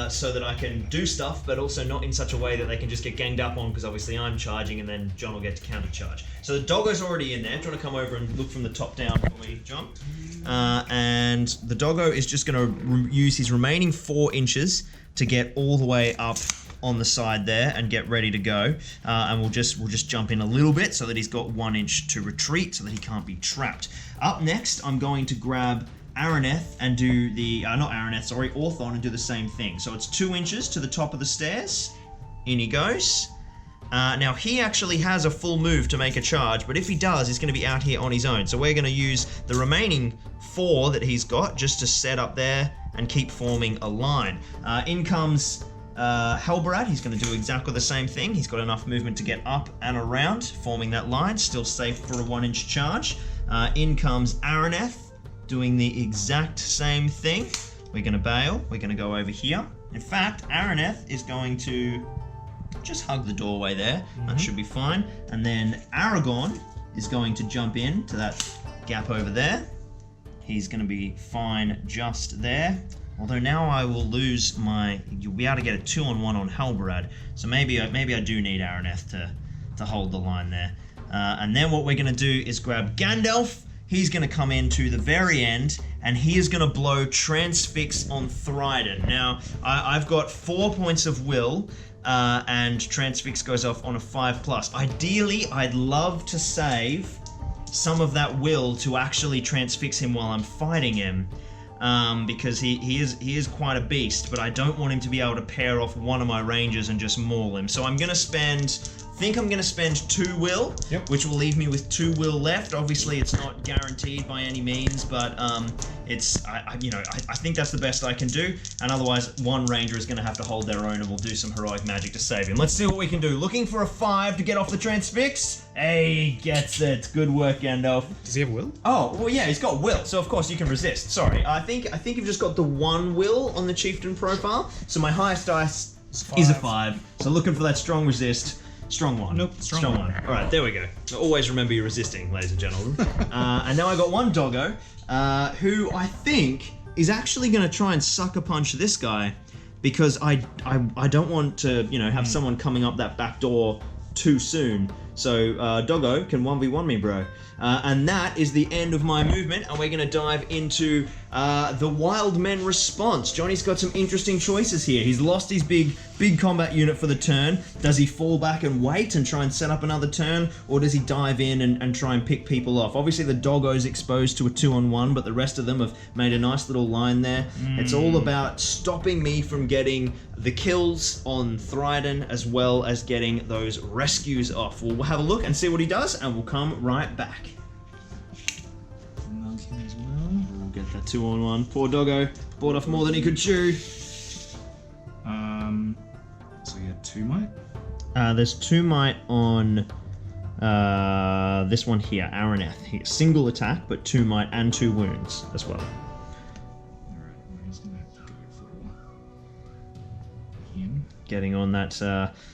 so that I can do stuff, but also not in such a way that they can just get ganged up on because obviously I'm charging and then John will get to counter charge. So the doggo's already in there. Do you want to come over and look from the top down for me, John? And the doggo is just going to use his remaining 4 inches to get all the way up on the side there and get ready to go. And we'll just jump in a little bit so that he's got 1 inch to retreat so that he can't be trapped. Up next, I'm going to grab Araneth and do the, not Araneth, sorry, Orthon, and do the same thing. So it's 2 inches to the top of the stairs. In he goes. Now he actually has a full move to make a charge, but if he does, he's going to be out here on his own. So we're going to use the remaining 4 that he's got just to set up there and keep forming a line. In comes Halberad, he's going to do exactly the same thing. He's got enough movement to get up and around, forming that line, still safe for a 1-inch charge. In comes Araneth, doing the exact same thing. We're going to bail. We're going to go over here. In fact, Araneth is going to just hug the doorway there. That should be fine. And then Aragorn is going to jump in to that gap over there. He's going to be fine just there. Although now I will lose my... You'll be able to get a 2-on-1 on Halberad. So maybe I do need Araneth to hold the line there. And then what we're going to do is grab Gandalf. He's going to come in to the very end, and he is going to blow Transfix on Thryden. Now, I've got 4 points of will, and Transfix goes off on a 5+. Ideally, I'd love to save some of that will to actually transfix him while I'm fighting him. Because he is quite a beast, but I don't want him to be able to pair off one of my rangers and just maul him. So I'm going to spend... I think I'm going to spend 2 will, which will leave me with 2 will left. Obviously, it's not guaranteed by any means, but I think that's the best I can do. And otherwise, one ranger is going to have to hold their own, and we'll do some heroic magic to save him. Let's see what we can do. Looking for a 5 to get off the transfix. Hey, gets it. Good work, Gandalf. Does he have will? Oh, well, yeah, he's got will, so of course you can resist. Sorry, I think you've just got the 1 will on the chieftain profile. So my highest dice is a 5. So looking for that strong resist. Strong 1. Nope, strong one. All right, there we go. Always remember you're resisting, ladies and gentlemen. And now I got one doggo, who I think is actually going to try and sucker punch this guy, because I don't want to have someone coming up that back door too soon. So doggo can 1v1 me, bro. And that is the end of my movement, and we're going to dive into the Wild Men response. Johnny's got some interesting choices here. He's lost his big combat unit for the turn. Does he fall back and wait and try and set up another turn, or does he dive in and try and pick people off? Obviously the doggo's exposed to a 2-on-1, but the rest of them have made a nice little line there. It's all about stopping me from getting the kills on Thryden, as well as getting those rescues off. We'll have a look and see what he does, and we'll come right back. Okay, as well. We'll get that 2-on-1. Poor doggo bought off more than he could chew. So you had 2 might? There's 2 might on this one here, Araneth. He single attack, but 2 might and 2 wounds as well. Alright, I'm just gonna go for him. Getting on that,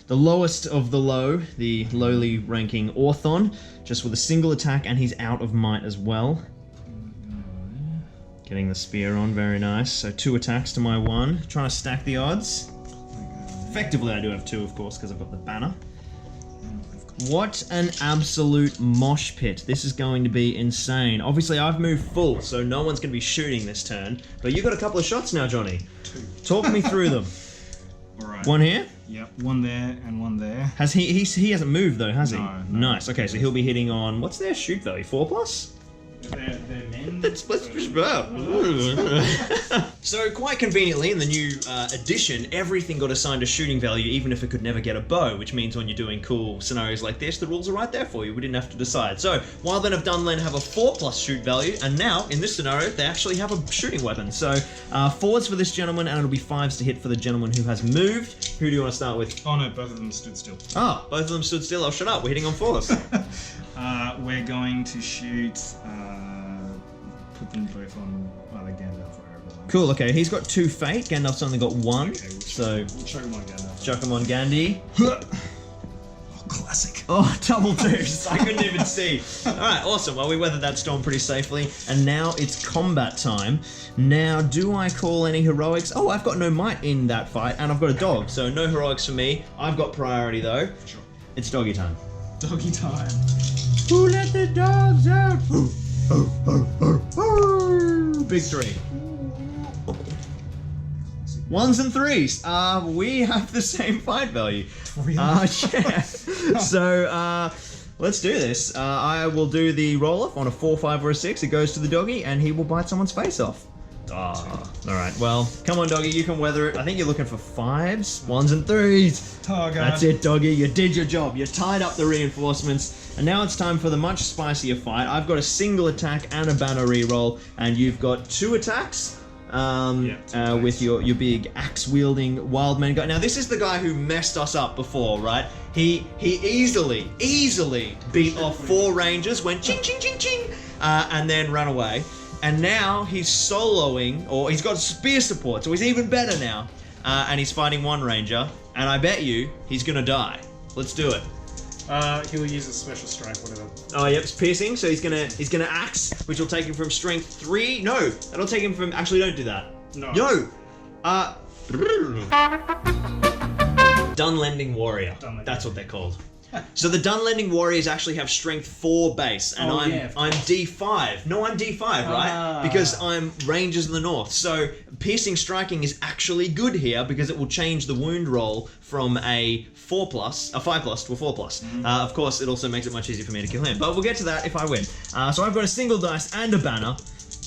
the lowest of the low, the lowly ranking Orthon, just with a single attack, and he's out of might as well. Getting the spear on, very nice. So 2 attacks to my 1, trying to stack the odds. Effectively, I do have 2, of course, because I've got the banner. What an absolute mosh pit. This is going to be insane. Obviously, I've moved full, so no one's going to be shooting this turn. But you got a couple of shots now, Johnny. 2. Talk me through them. Alright. 1 here? Yep, 1 there and 1 there. Has he hasn't moved though, has he? No. Nice. Okay, so he'll be hitting on, what's their shoot value? 4+? They're men. Let's just So quite conveniently in the new edition, everything got assigned a shooting value, even if it could never get a bow, which means when you're doing cool scenarios like this, the rules are right there for you. We didn't have to decide. So Wild Men of Dunland have a 4+ shoot value, and now in this scenario they actually have a shooting weapon. So 4s for this gentleman, and it'll be 5s to hit for the gentleman who has moved. Who do you want to start with? Oh no, both of them stood still. Ah, both of them stood still. Oh, shut up. We're hitting on 4s. We're going to shoot. Put them both on either Gandalf or Aragorn. Cool. Okay, he's got 2 fate. Gandalf's only got 1. Okay, So we'll chuck him on Gandalf. chuck him on Gandhi. Oh, classic. Oh, double 2s. I couldn't even see. Alright, awesome. Well, we weathered that storm pretty safely. And now it's combat time. Now, do I call any heroics? Oh, I've got no might in that fight, and I've got a dog, so no heroics for me. I've got priority, though. Sure. It's doggy time. Doggy time. Who let the dogs out? Big 3. 1s and 3s. We have the same fight value. Really? Yeah. So, let's do this. I will do the roll-off on a 4, 5, or a 6. It goes to the doggy, and he will bite someone's face off. Alright, well, come on, doggy, you can weather it. I think you're looking for 5s, 1s, and 3s. Oh, God. That's it, doggy. You did your job. You tied up the reinforcements. And now it's time for the much spicier fight. I've got a single attack and a banner reroll, and you've got 2 attacks. with your big axe-wielding wild man guy. Now, this is the guy who messed us up before, right? He easily beat off 4 rangers, went ching, ching, ching, ching, and then ran away. And now he's soloing, or he's got spear support, so he's even better now. And he's fighting 1 ranger, and I bet you he's gonna die. Let's do it. He'll use a special strike, whatever. Oh, yep, it's piercing, so he's gonna axe, which will take him from strength 3. No, that'll take him from. Actually, don't do that. No. Yo. Dunlending warrior. That's what they're called. So the Dunlending warriors actually have strength 4 base, and I'm D5. No, I'm D5, right? Because I'm rangers in the north. So piercing striking is actually good here because it will change the wound roll from a 5+ to a 4+. Of course, it also makes it much easier for me to kill him. But we'll get to that if I win. So I've got a single dice and a banner.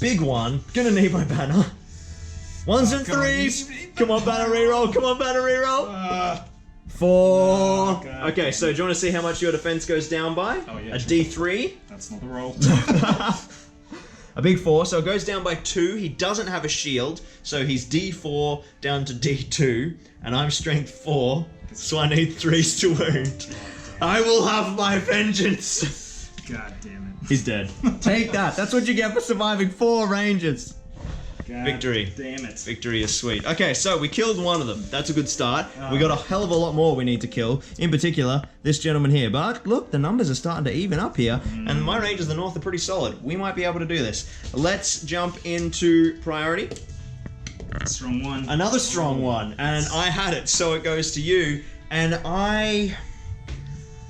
Big one. Gonna need my banner. 1s and 3s. Come on, banner reroll. Come on, banner reroll. 4. Okay, so do you want to see how much your defense goes down by? Oh, yeah. A D3. That's not the roll. A big 4, so it goes down by 2. He doesn't have a shield, so he's D4 down to D2, and I'm strength 4, so I need 3s to wound. I will have my vengeance. God damn it. He's dead. Take that. That's what you get for surviving 4 rangers. God Victory. Damn it. Victory is sweet. Okay, so we killed one of them. That's a good start. We got a hell of a lot more we need to kill. In particular, this gentleman here. But look, the numbers are starting to even up here. And my rangers in the north are pretty solid. We might be able to do this. Let's jump into priority. Strong one. Another strong one. And I had it, so it goes to you. And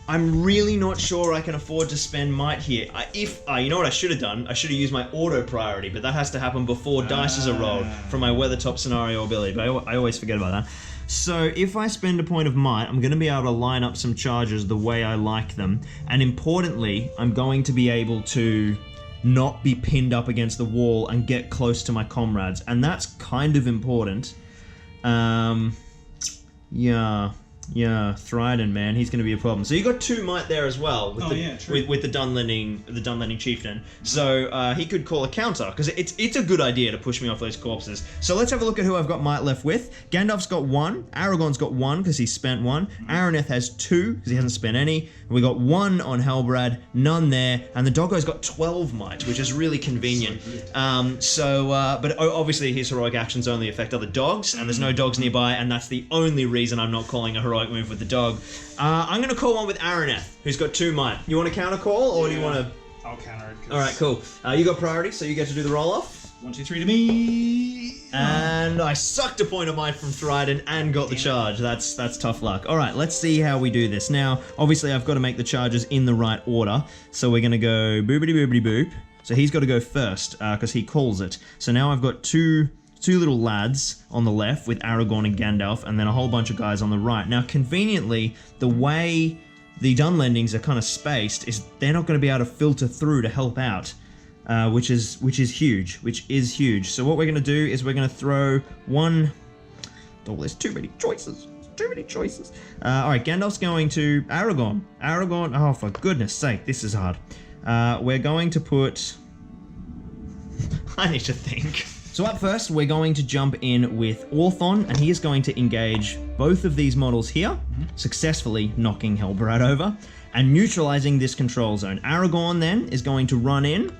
I'm really not sure I can afford to spend might here. You know what I should have done? I should have used my auto priority, but that has to happen before dices are rolled from my Weathertop scenario ability, but I always forget about that. So if I spend a point of might, I'm going to be able to line up some charges the way I like them, and importantly, I'm going to be able to not be pinned up against the wall and get close to my comrades, and that's kind of important. Yeah, Thryden, man, he's going to be a problem. So you got 2 might there as well with the Dunlanding Chieftain. So he could call a counter because it's a good idea to push me off those corpses. So let's have a look at who I've got might left with. Gandalf's got 1, Aragorn's got 1 because he spent 1, Araneth has 2 because he hasn't spent any. We got 1 on Halbrad, none there, and the doggo's got 12 might, which is really convenient. But obviously his heroic actions only affect other dogs, and there's no dogs nearby, and that's the only reason I'm not calling a heroic move with the dog. I'm going to call one with Araneth, who's got 2 might. You want to counter call, or do you want to... I'll counter it. Alright, cool. You got priority, so you get to do the roll-off. 1, 2, 3 to me. And I sucked a point of might from Thryden and got the charge. That's tough luck. Alright, let's see how we do this. Now, obviously I've got to make the charges in the right order, so we're going to go boobity boobity boop. So he's got to go first, because he calls it. So now I've got two little lads on the left with Aragorn and Gandalf, and then a whole bunch of guys on the right. Now, conveniently, the way the Dunlendings are kind of spaced is they're not going to be able to filter through to help out, which is huge. So what we're going to do is we're going to throw one... Oh, there's too many choices. All right, Gandalf's going to Aragorn. Oh, for goodness sake, this is hard. We're going to put... I need to think. So up first, we're going to jump in with Orthon, and he is going to engage both of these models here, successfully knocking Halbrad over, and neutralizing this control zone. Aragorn then is going to run in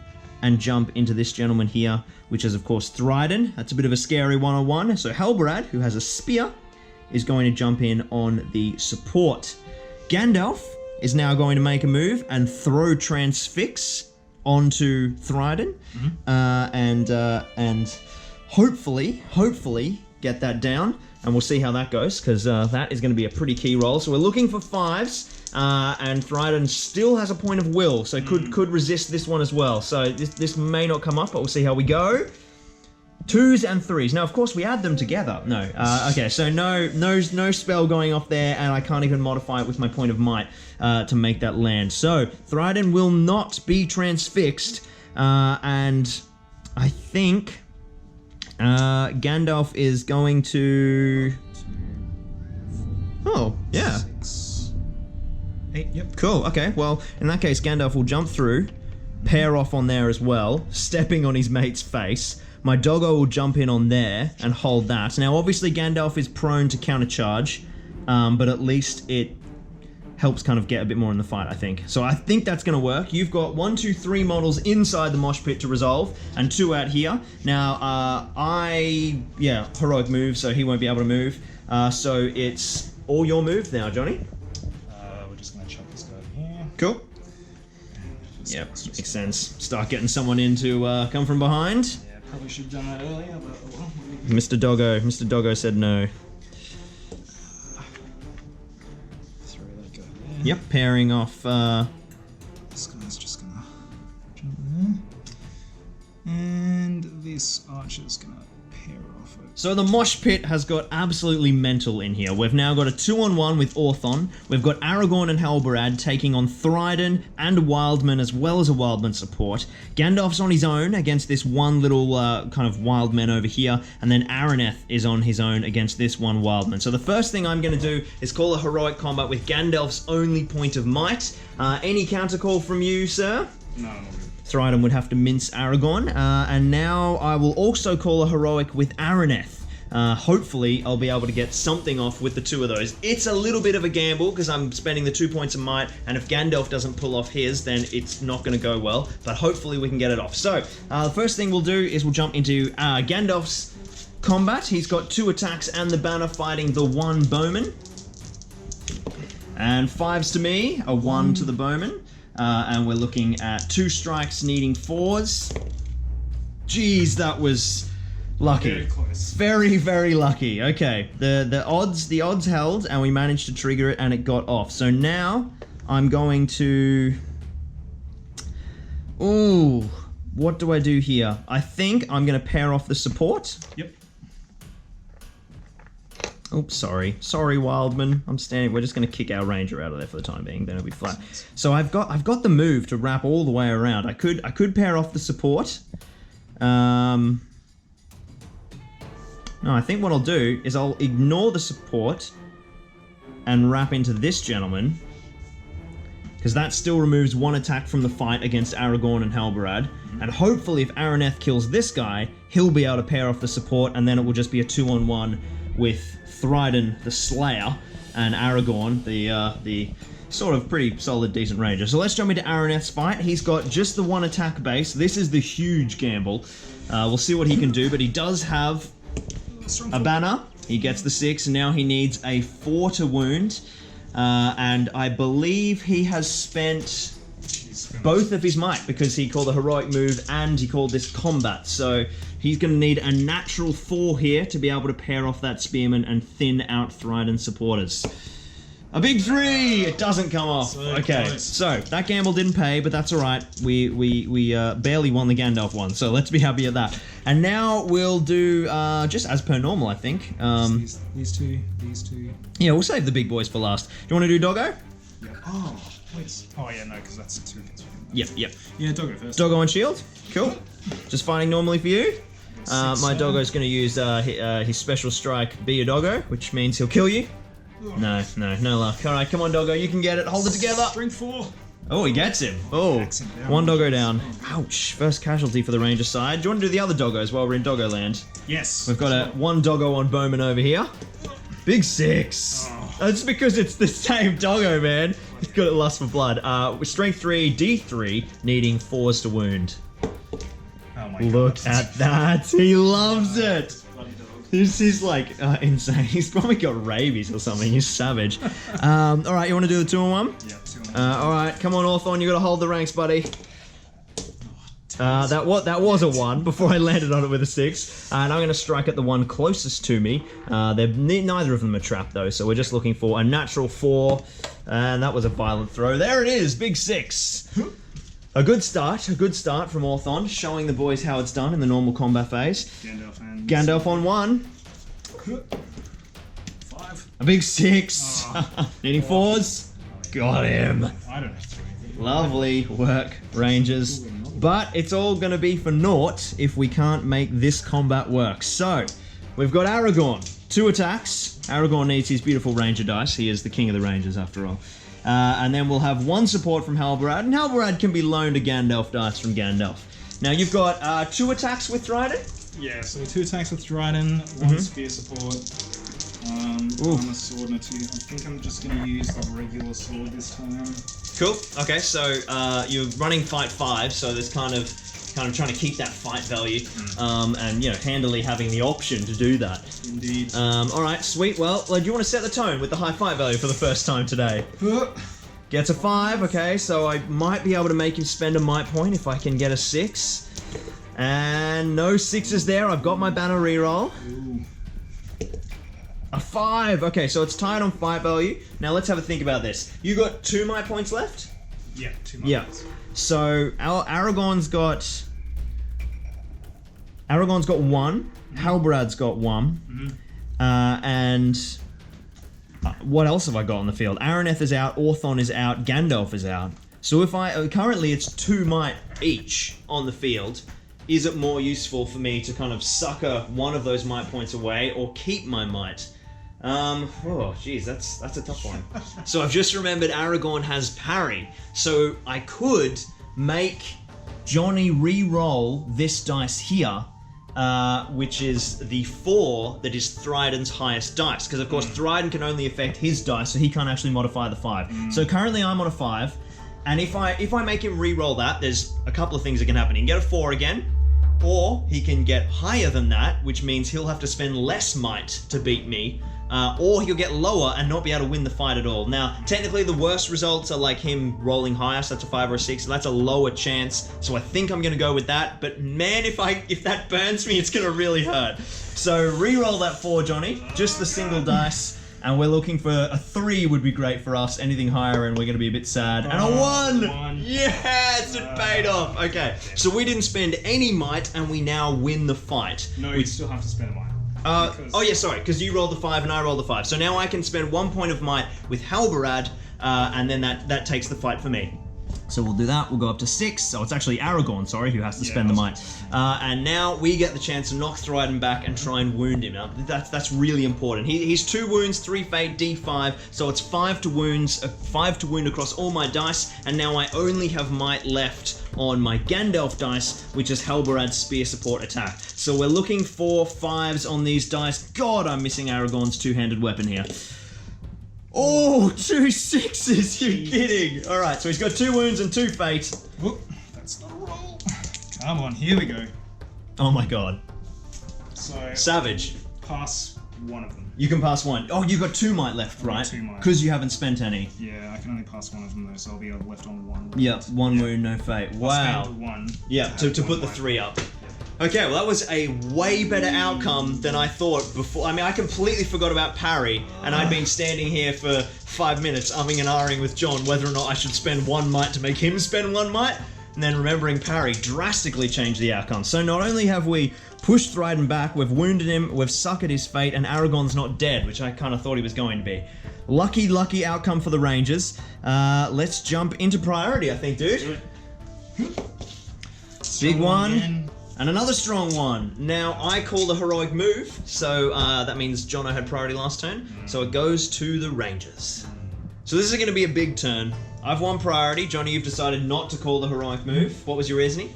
and jump into this gentleman here, which is of course Thryden. That's a bit of a scary 101. So Halbrad, who has a spear, is going to jump in on the support. Gandalf is now going to make a move and throw Transfix onto Thryden, and hopefully get that down, and we'll see how that goes, because that is going to be a pretty key roll. So we're looking for 5s, and Thryden still has a point of will, so could resist this one as well. So this may not come up, but we'll see how we go. 2s and 3s. Now, of course, we add them together. No. Okay, so no spell going off there, and I can't even modify it with my point of might to make that land. So, Thryden will not be transfixed, and I think Gandalf is going to... Oh, yeah. 6, 8, yep. Cool, okay. Well, in that case, Gandalf will jump through, pair off on there as well, stepping on his mate's face, My doggo will jump in on there and hold that. Now, obviously, Gandalf is prone to countercharge, but at least it helps kind of get a bit more in the fight, I think. So I think that's going to work. You've got 1, 2, 3 models inside the mosh pit to resolve, and 2 out here. Now, heroic move, so he won't be able to move. So it's all your move now, Johnny. We're just going to chuck this guy here. Cool. Yep, makes sense. Start getting someone in to come from behind. Yeah, probably should have done that earlier, but well. Mr. Doggo said no. Throw that guy there. Yep, pairing off. This guy's just gonna jump there. And this archer's gonna pair off it. So the mosh pit has got absolutely mental in here. We've now got a 2-on-1 with Orthon. We've got Aragorn and Halbarad taking on Thryden and Wildman, as well as a Wildman support. Gandalf's on his own against this one little kind of Wildman over here, and then Araneth is on his own against this one Wildman. So the first thing I'm going to do is call a heroic combat with Gandalf's only point of might. Any counter call from you, sir? No, I'm not good. Thryden would have to mince Aragorn, and now I will also call a heroic with Araneth. Hopefully I'll be able to get something off with the 2 of those. It's a little bit of a gamble because I'm spending the 2 points of might, and if Gandalf doesn't pull off his, then it's not going to go well, but hopefully we can get it off. So the first thing we'll do is we'll jump into Gandalf's combat. He's got 2 attacks and the banner fighting the 1 bowman. And 5s to me, a 1 to the bowman. And we're looking at 2 strikes needing 4s. Jeez, that was lucky. Very close. Very, very lucky. Okay, the odds held, and we managed to trigger it, and it got off. So now I'm going to. Ooh, what do I do here? I think I'm going to pair off the support. Yep. Oops, sorry, Wildman. I'm standing. We're just going to kick our ranger out of there for the time being. Then it'll be flat. So I've got the move to wrap all the way around. I could pair off the support. No, I think what I'll do is I'll ignore the support and wrap into this gentleman, because that still removes 1 attack from the fight against Aragorn and Halbarad. And hopefully, if Araneth kills this guy, he'll be able to pair off the support, and then it will just be a 2-on-1 with Thryden the Slayer and Aragorn the sort of pretty solid, decent ranger. So let's jump into Araneth's fight. He's got just the 1 attack base. This is the huge gamble. We'll see what he can do, but he does have a banner. He gets the 6, and now he needs a 4 to wound. And I believe he has spent both of his might, because he called a heroic move and he called this combat. So he's going to need a natural 4 here to be able to pair off that spearman and thin out Thryden supporters. A big 3! It doesn't come off. So okay, close. so that gamble didn't pay, but that's all right. We barely won the Gandalf one, so let's be happy at that. And now we'll do just as per normal, I think. These two. Yeah, we'll save the big boys for last. Do you want to do Doggo? Yeah. Oh, please. Oh yeah, no, because that's 2 against 1. Yep. Yeah, Doggo first. Doggo on shield. Cool. Just fighting normally for you. My Doggo's going to use his special strike, Be a Doggo, which means he'll kill you. No luck. All right, come on, Doggo, you can get it. Hold it together. Strength 4. Oh, he gets him. Oh, Down. 1 Doggo down. Ouch. First casualty for the ranger side. Do you want to do the other Doggos while we're in Doggo land? Yes. We've got a 1 Doggo on Bowman over here. Big 6. Oh. That's because it's the same Doggo, man. He's got lust for blood. Strength 3, D3, needing 4s to wound. Oh my God. Look at that. He loves it. Bloody dog. He's like insane. He's probably got rabies or something. He's savage. All right, you want to do the 2-on-1? Yeah, 2-on-1. All right, come on, Orthon. You got to hold the ranks, buddy. That was a 1 before I landed on it with a 6, and I'm going to strike at the one closest to me. Neither of them are trapped though, so we're just looking for a natural 4, and that was a violent throw. There it is, big 6. A good start from Orthon, showing the boys how it's done in the normal combat phase. Gandalf on 1. 5. A big 6. Needing 4s. Got him. I don't have to do anything. Lovely work, Rangers. But it's all going to be for naught if we can't make this combat work. So, we've got Aragorn. 2 attacks. Aragorn needs his beautiful Ranger dice. He is the king of the Rangers, after all. And then we'll have 1 support from Halbarad. And Halbarad can be loaned a Gandalf dice from Gandalf. Now, you've got 2 attacks with Thryden. Yeah, so 2 attacks with Thryden, 1 spear support, 1 sword and a 2. I think I'm just going to use the regular sword this time. Cool. Okay, so you're running fight 5, so there's kind of trying to keep that fight value, and handily having the option to do that. Indeed. All right, sweet. Well, do you want to set the tone with the high fight value for the first time today? Gets a 5. Okay, so I might be able to make him spend a might point if I can get a 6. And no 6s there. I've got my banner reroll. A 5. Okay, so it's tied on fight value. Now let's have a think about this. You got 2 might points left? Yeah, 2 might points. So our Aragorn's got 1. Halberad's got 1. And what else have I got on the field? Araneth is out. Orthon is out. Gandalf is out. So if currently it's 2 might each on the field. Is it more useful for me to kind of sucker one of those might points away or keep my might? Oh, geez, that's a tough one. So I've just remembered Aragorn has parry. So I could make Johnny re-roll this dice here, which is the 4 that is Thryden's highest dice. Because, of course, Thryden can only affect his dice, so he can't actually modify the 5. So currently I'm on a 5. And if I make him re-roll that, there's a couple of things that can happen. He can get a 4 again, or he can get higher than that, which means he'll have to spend less might to beat me, or he'll get lower and not be able to win the fight at all. Now, technically the worst results are like him rolling higher, so that's a 5 or a 6, so that's a lower chance. So I think I'm gonna go with that, but man, if that burns me, it's gonna really hurt. So re-roll that 4, Johnny, just the single dice. And we're looking for a 3 would be great for us. Anything higher and we're going to be a bit sad. And a 1! Yes, it paid off. Okay, so we didn't spend any might and we now win the fight. No, you still have to spend a might. Oh yeah, sorry, because you rolled the 5 and I rolled the 5. So now I can spend 1 point of might with Halberad, and then that takes the fight for me. So we'll do that. We'll go up to 6. So it's actually Aragorn, sorry, who has to spend the might. And now we get the chance to knock Thryden back and try and wound him. Now that's really important. He's 2 wounds, 3 fate, D5. So it's 5 to wound across all my dice. And now I only have might left on my Gandalf dice, which is Halberad's spear support attack. So we're looking for 5s on these dice. God, I'm missing Aragorn's 2-handed weapon here. Oh, 2 6s, you're kidding. All right, so he's got 2 wounds and 2 fate. Whoop, that's not a roll. Come on, here we go. Oh my god. So Savage. Pass 1 of them. You can pass 1. Oh, you've got 2 might left, right? 2 might. Because you haven't spent any. Yeah, I can only pass 1 of them though, so I'll be left on 1. Yep, 1 wound, no fate. Wow. I'll spend 1. Yeah, to put the 3 up. Okay, well that was a way better outcome than I thought before. I mean, I completely forgot about parry, and I'd been standing here for 5 minutes umming and ahhing with John whether or not I should spend 1 might to make him spend 1 might, and then remembering parry drastically changed the outcome. So not only have we pushed Thryden back, we've wounded him, we've suckered his fate, and Aragorn's not dead, which I kind of thought he was going to be. Lucky outcome for the Rangers. Let's jump into priority, I think, dude. Big one. And another strong one. Now, I called a heroic move, so that means Jono had priority last turn, so it goes to the Rangers. So this is going to be a big turn. I've won priority. Johnny, you've decided not to call the heroic move. What was your reasoning?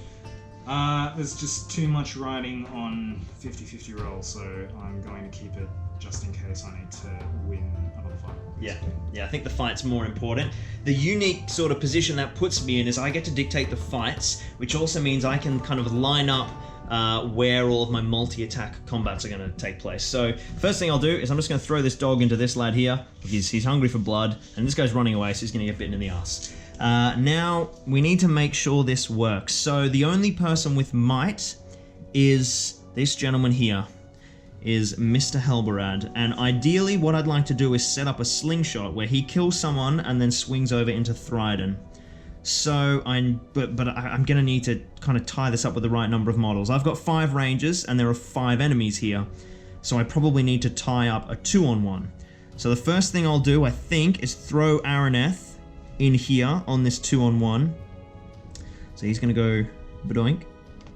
There's just too much riding on 50-50 roll, so I'm going to keep it just in case I need to win another fight. Yeah, I think the fight's more important. The unique sort of position that puts me in is I get to dictate the fights, which also means I can kind of line up where all of my multi-attack combats are going to take place. So first thing I'll do is I'm just going to throw this dog into this lad here. He's hungry for blood, and this guy's running away, so he's going to get bitten in the ass. Now, we need to make sure this works. So the only person with might is this gentleman here, is Mr. Halberad. And ideally, what I'd like to do is set up a slingshot where he kills someone and then swings over into Thryden. So I'm gonna need to kind of tie this up with the right number of models. I've got 5 rangers and there are 5 enemies here, so I probably need to tie up a 2-on-1. So the first thing I'll do, I think, is throw Araneth in here on this 2-on-1. So he's gonna go badoink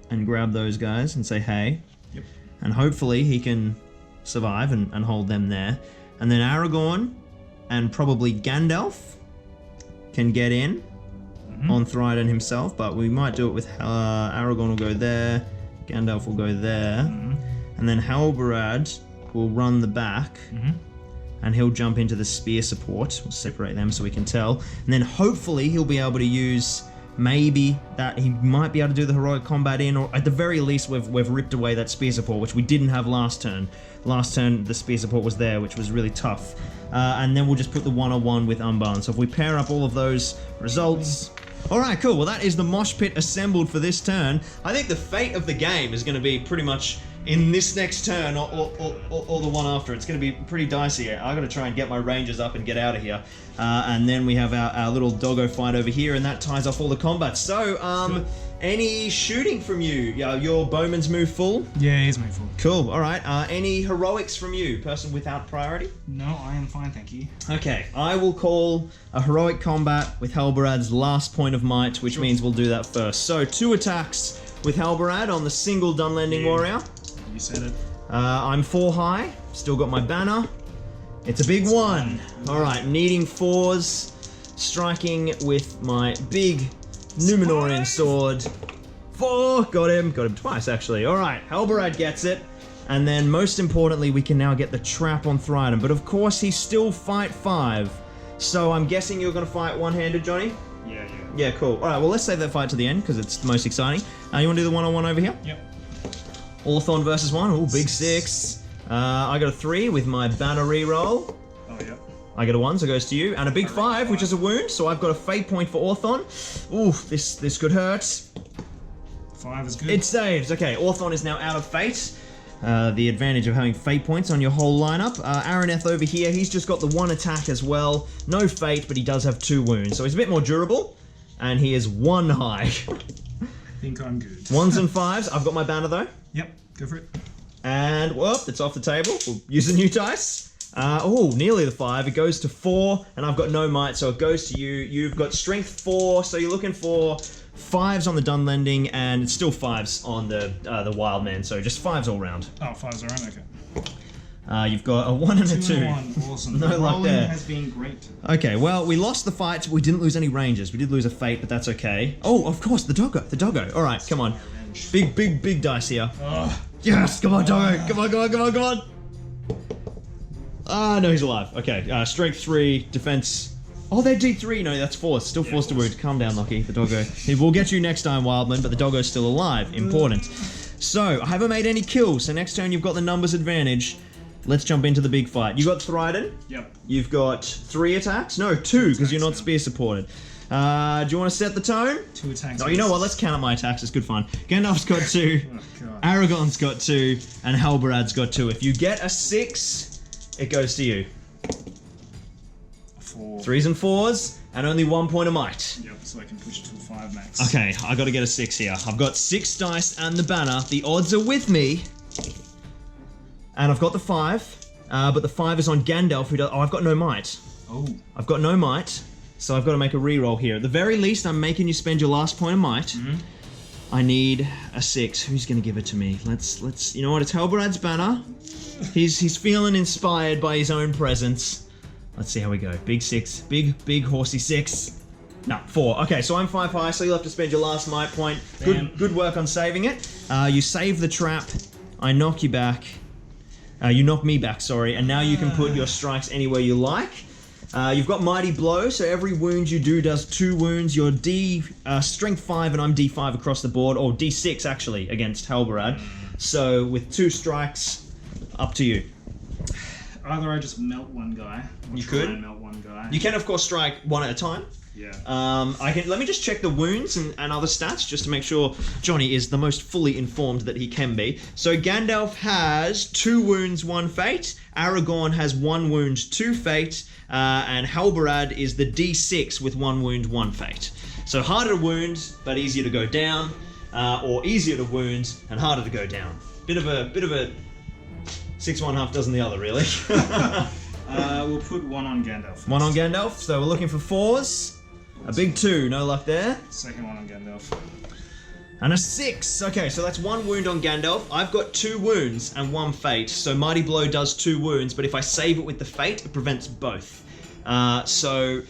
and grab those guys and say hey. Yep. And hopefully he can survive and hold them there. And then Aragorn and probably Gandalf can get in on Thryden himself, but we might do it with Aragorn will go there, Gandalf will go there. And then Halberad will run the back. And he'll jump into the spear support. We'll separate them so we can tell. And then hopefully he'll be able to use maybe that he might be able to do the heroic combat in, or at the very least we've ripped away that spear support, which we didn't have last turn. Last turn the spear support was there, which was really tough. And then we'll just put the 1-on-1 with Amban. So if we pair up all of those results... Alright, cool. Well, that is the mosh pit assembled for this turn. I think the fate of the game is going to be pretty much in this next turn or the one after. It's going to be pretty dicey. I've got to try and get my rangers up and get out of here. And then we have our little doggo fight over here, and that ties off all the combats. So, any shooting from you? Your bowman's move full? Yeah, he's moved full. Cool, alright. Any heroics from you? Person without priority? No, I am fine, thank you. Okay, I will call a heroic combat with Halberad's last point of might, which means we'll do that first. So, 2 attacks with Halberad on the single Dunlanding warrior. You said it. I'm 4 high, still got my banner. It's a big 1. Alright, needing 4s, striking with my big Numenorian sword. 4, got him twice actually. Alright, Halberad gets it. And then most importantly, we can now get the trap on Thryden. But of course, he's still fight 5. So I'm guessing you're going to fight one-handed, Johnny? Yeah. Yeah, cool. Alright, well let's save that fight to the end because it's the most exciting. You want to do the 1-on-1 over here? Yep. Orthon versus 1. Ooh, big 6. I got a 3 with my banner reroll. Oh, yep. I get a 1, so it goes to you. And a big 5, which is a wound, so I've got a fate point for Orthon. Ooh, this could hurt. 5 is good. It saves. Okay, Orthon is now out of fate. The advantage of having fate points on your whole lineup. Araneth over here, he's just got the 1 attack as well. No fate, but he does have 2 wounds, so he's a bit more durable. And he is 1 high. I think I'm good. 1s and 5s. I've got my banner though. Yep, go for it. And, whoop, it's off the table. We'll use a new dice. Oh, nearly the 5. It goes to 4, and I've got no might, so it goes to you. You've got strength 4, so you're looking for 5s on the Dunlanding, and it's still 5s on the wild man, so just 5s all round. Oh, 5s around, okay. You've got a 1 and a 2. 1, awesome. No the luck rolling there. has been great. Okay, well, we lost the fight. We didn't lose any rangers. We did lose a fate, but that's okay. Oh, of course, the doggo. The doggo. All right, come on. Big dice here. Yes, come on, doggo. Come on. Ah, no, he's alive. Okay, strength 3, defense. Oh, they're D3. No, that's force. Still forced to wound. Calm down, Lockie, the doggo. He will get you next time, Wildman, but the doggo's still alive. Important. So, I haven't made any kills, so next turn you've got the numbers advantage. Let's jump into the big fight. You got Thryden. Yep. You've got 3 attacks? No, 2, because you're not spear supported. Do you want to set the tone? 2 attacks. Oh, you know what? Let's count up my attacks. It's good fun. Gandalf's got 2. Oh, God. Aragorn's got 2. And Halberad's got 2. If you get a 6, it goes to you. 4. 3s and 4s, and only 1 point of might. Yep, so I can push it to a 5 max. Okay, I got to get a 6 here. I've got 6 dice and the banner. The odds are with me. And I've got the 5. But the 5 is on Gandalf, who does... Oh, I've got no might. Oh. I've got no might, so I've got to make a reroll here. At the very least, I'm making you spend your last point of might. I need a 6. Who's going to give it to me? Let's. You know what? It's Halberad's banner. He's feeling inspired by his own presence. Let's see how we go. Big 6. Big horsey 6. No, 4. Okay, so I'm 5 high, so you'll have to spend your last might point. Good work on saving it. You save the trap. I knock you back. You knock me back, sorry, and now you can put your strikes anywhere you like. You've got Mighty Blow, so every wound you do does 2 wounds. You're Strength 5 and I'm D5 across the board, or D6 actually, against Halberad. So with 2 strikes, up to you. Either I just melt one guy, or You try could. and melt one guy. You can, of course, strike 1 at a time. Yeah. Let me just check the wounds and other stats just to make sure Johnny is the most fully informed that he can be. So Gandalf has 2 wounds, 1 fate. Aragorn has 1 wound, 2 fate. And Halberad is the D6 with 1 wound, 1 fate. So harder to wound, but easier to go down. Or easier to wound and harder to go down. Bit of a 6 1 half dozen the other, really. We'll put 1 on Gandalf first. 1 on Gandalf, so we're looking for 4s. A big 2, no luck there. Second 1 on Gandalf. And a 6. Okay, so that's 1 wound on Gandalf. I've got 2 wounds and 1 fate. So Mighty Blow does 2 wounds, but if I save it with the fate, it prevents both. So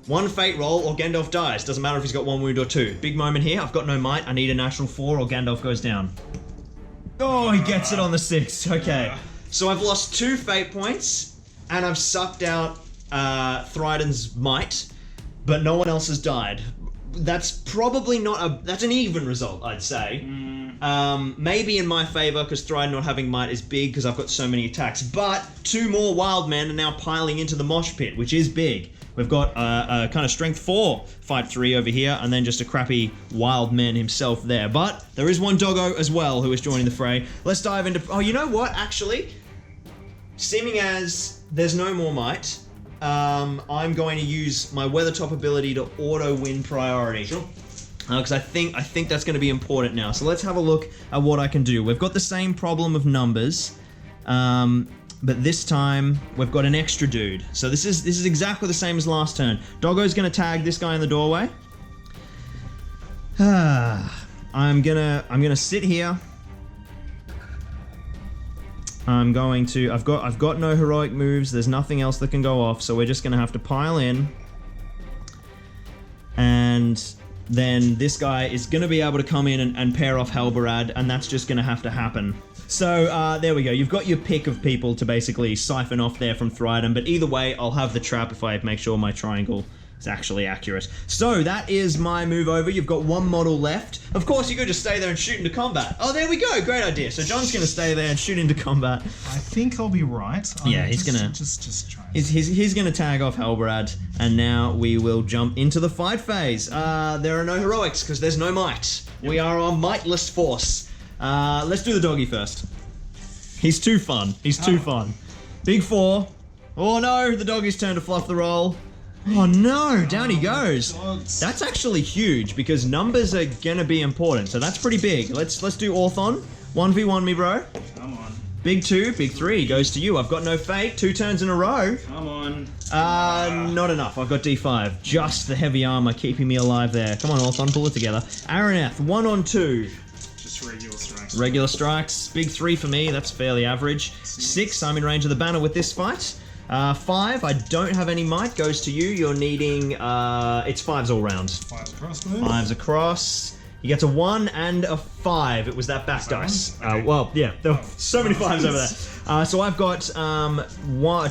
One fate roll or Gandalf dies. Doesn't matter if he's got 1 wound or 2. Big moment here. I've got no might. I need a natural 4 or Gandalf goes down. Oh, he gets it on the 6. Okay. So I've lost 2 fate points, and I've sucked out Thryden's might, but no one else has died. That's probably not a... That's an even result, I'd say. Maybe in my favour, because Thryden not having might is big, because I've got so many attacks. But 2 more wild men are now piling into the mosh pit, which is big. We've got a kind of strength 4 fight 3 over here, and then just a crappy wild man himself there. But there is one doggo as well who is joining the fray. Let's dive into... Oh, you know what? Actually, seeming as there's no more might, I'm going to use my Weathertop ability to auto-win priority. Sure. Because I think that's going to be important now. So let's have a look at what I can do. We've got the same problem of numbers, but this time we've got an extra dude. So this is exactly the same as last turn. Doggo's going to tag this guy in the doorway. I'm gonna sit here. I've got no heroic moves. There's nothing else that can go off, so we're just gonna have to pile in. And then this guy is gonna be able to come in and pair off Halberad, and that's just gonna have to happen. So there we go. You've got your pick of people to basically siphon off there from Thryden, but either way, I'll have the trap if I make sure my triangle is actually accurate. So that is my move over. You've got 1 model left. Of course, you could just stay there and shoot into combat. Oh, there we go. Great idea. So John's going to stay there and shoot into combat. I think I'll be right. Yeah, he's gonna just try. He's gonna tag off Halberad, and now we will jump into the fight phase. There are no heroics because there's no might. Yep. We are a mightless force. Let's do the doggy first. He's too fun. He's too fun. Big 4. Oh no, the doggy's turn to fluff the roll. Oh no, down he goes. That's actually huge because numbers are gonna be important, so that's pretty big. Let's do Orthon. 1v1 me, bro. Come on. Big 2, big 3 goes to you. I've got no fate. 2 turns in a row. Come on. Not enough. I've got D5. Just the heavy armor keeping me alive there. Come on, Orthon, pull it together. Araneth, 1 on 2. Just regular strikes. Regular strikes. Big 3 for me. That's fairly average. 6, I'm in range of the banner with this fight. 5, I don't have any might, goes to you. You're needing, it's 5s all round. 5s across, please. 5s across. He gets a 1 and a 5. It was that back dice. Okay. Well, yeah, there were so many 5s over there. So I've got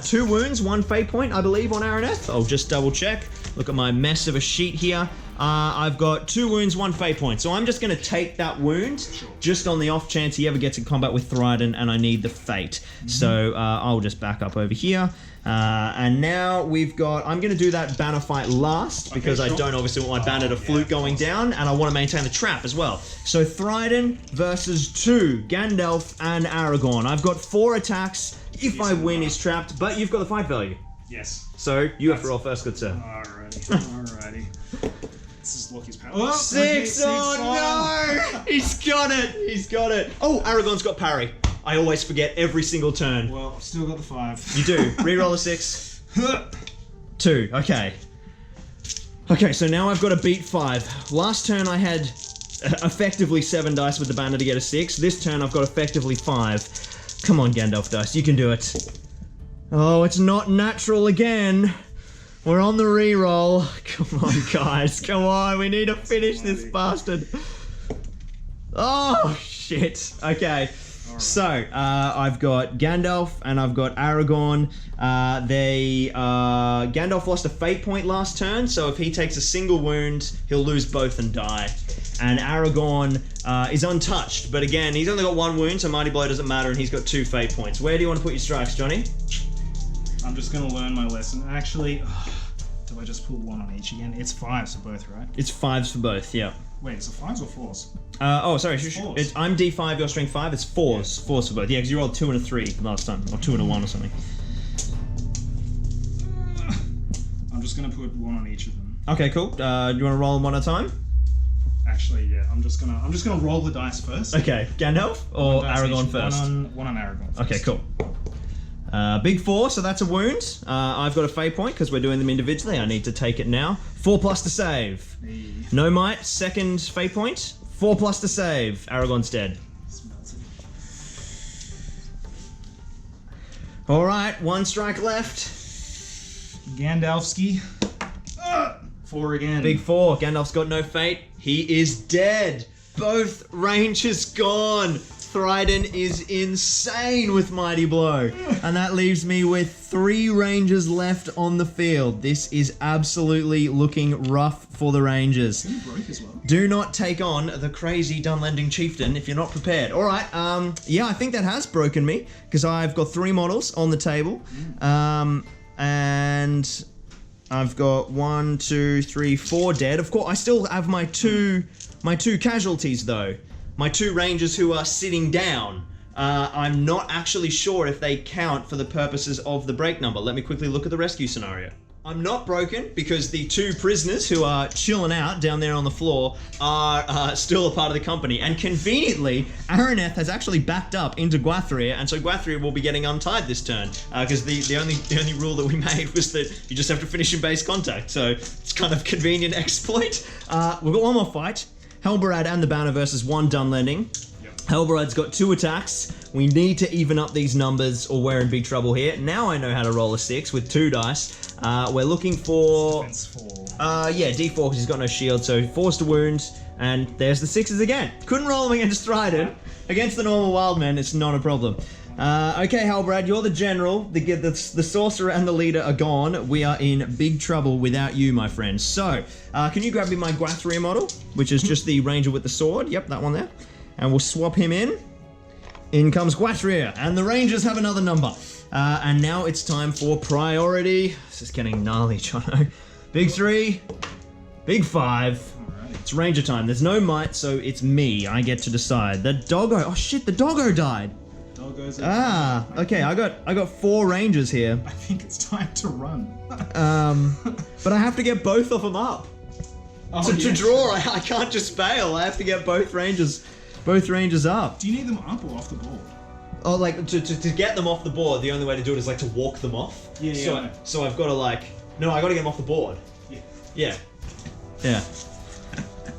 2 wounds, 1 fate point, I believe, on Araneth. I'll just double check. Look at my mess of a sheet here. I've got 2 wounds, 1 fate point. So I'm just going to take that wound, just on the off chance he ever gets in combat with Thryden and I need the fate. So I'll just back up over here. And now we've got... I'm going to do that banner fight last, because I don't obviously want my banner to flute going down, and I want to maintain the trap as well. So Thryden versus 2, Gandalf and Aragorn. I've got 4 attacks. If I win, he's trapped, but you've got the fight value. Yes. So you have to roll first, good sir. Alrighty. This is Loki's power. Oh, 6! Oh no! He's got it! He's got it! Oh, Aragorn's got parry. I always forget every single turn. Well, I've still got the 5. You do. Reroll a 6. 2. Okay. Okay, so now I've got to beat 5. Last turn I had effectively 7 dice with the banner to get a 6. This turn I've got effectively 5. Come on, Gandalf dice. You can do it. Oh, it's not natural again. We're on the reroll. Come on, guys. Come on. We need to finish this bastard. Oh, shit. Okay. So, I've got Gandalf and I've got Aragorn. Gandalf lost a fate point last turn, so if he takes a single wound, he'll lose both and die. And Aragorn is untouched, but again, he's only got 1 wound, so Mighty Blow doesn't matter, and he's got 2 fate points. Where do you want to put your strikes, Johnny? I'm just going to learn my lesson. Actually, do I just put 1 on each again? It's 5s for both, right? It's 5s for both, yeah. Wait, is it 5s or 4s? Oh, sorry. I'm D5, your strength 5. It's 4s. 4s for both. Yeah, because you rolled 2 and a 3 last time, or 2 and a 1 or something. I'm just gonna put 1 on each of them. Okay, cool. Do you want to roll them 1 at a time? Actually, yeah. I'm just gonna roll the dice first. Okay, Gandalf or Aragorn first. 1 on Aragorn first. Okay, cool. Big 4, so that's a wound. I've got a fate point because we're doing them individually. I need to take it now. 4+ to save. Hey. No might, second fate point. 4+ to save. Aragorn's dead. Alright, 1 strike left. Gandalfski. 4 again. Big 4. Gandalf's got no fate. He is dead. Both rangers gone. Thryden is insane with Mighty Blow. And that leaves me with 3 rangers left on the field. This is absolutely looking rough for the rangers. He broke as well. Do not take on the crazy Dunland Chieftain if you're not prepared. All right, yeah, I think that has broken me because I've got 3 models on the table. And I've got 1, 2, 3, 4 dead. Of course, I still have my two casualties though. My 2 rangers who are sitting down. I'm not actually sure if they count for the purposes of the break number. Let me quickly look at the rescue scenario. I'm not broken because the 2 prisoners who are chilling out down there on the floor are still a part of the company. And conveniently, Araneth has actually backed up into Gwathryr, and so Gwathryr will be getting untied this turn. Because the only rule that we made was that you just have to finish in base contact. So it's kind of convenient exploit. We've got one more fight. Helberad and the Banner versus 1 Dunlending. Yep. Helberad's got 2 attacks. We need to even up these numbers or we're in big trouble here. Now I know how to roll a 6 with 2 dice. We're looking for... Defense 4. Yeah, D4 because he's got no shield, so forced to wound. And there's the 6s again. Couldn't roll them against Thryden. Against the normal Wildmen, it's not a problem. Okay, Halbrad, you're the general. The sorcerer and the leader are gone. We are in big trouble without you, my friend. So, can you grab me my Gwathryr model, which is just the ranger with the sword? Yep, that one there. And we'll swap him in. In comes Gwathryr, and the rangers have another number. And now it's time for priority. This is getting gnarly, Jono. Big 3, big 5. It's ranger time. There's no might, so it's me. I get to decide. The doggo. Oh shit, the doggo died. Doggos Okay, I got 4 rangers here. I think it's time to run. But I have to get both of them up. To draw, I can't just bail. I have to get both rangers up. Do you need them up or off the board? Oh, like to get them off the board, the only way to do it is like to walk them off. Yeah. So I've got to I got to get them off the board. Yeah.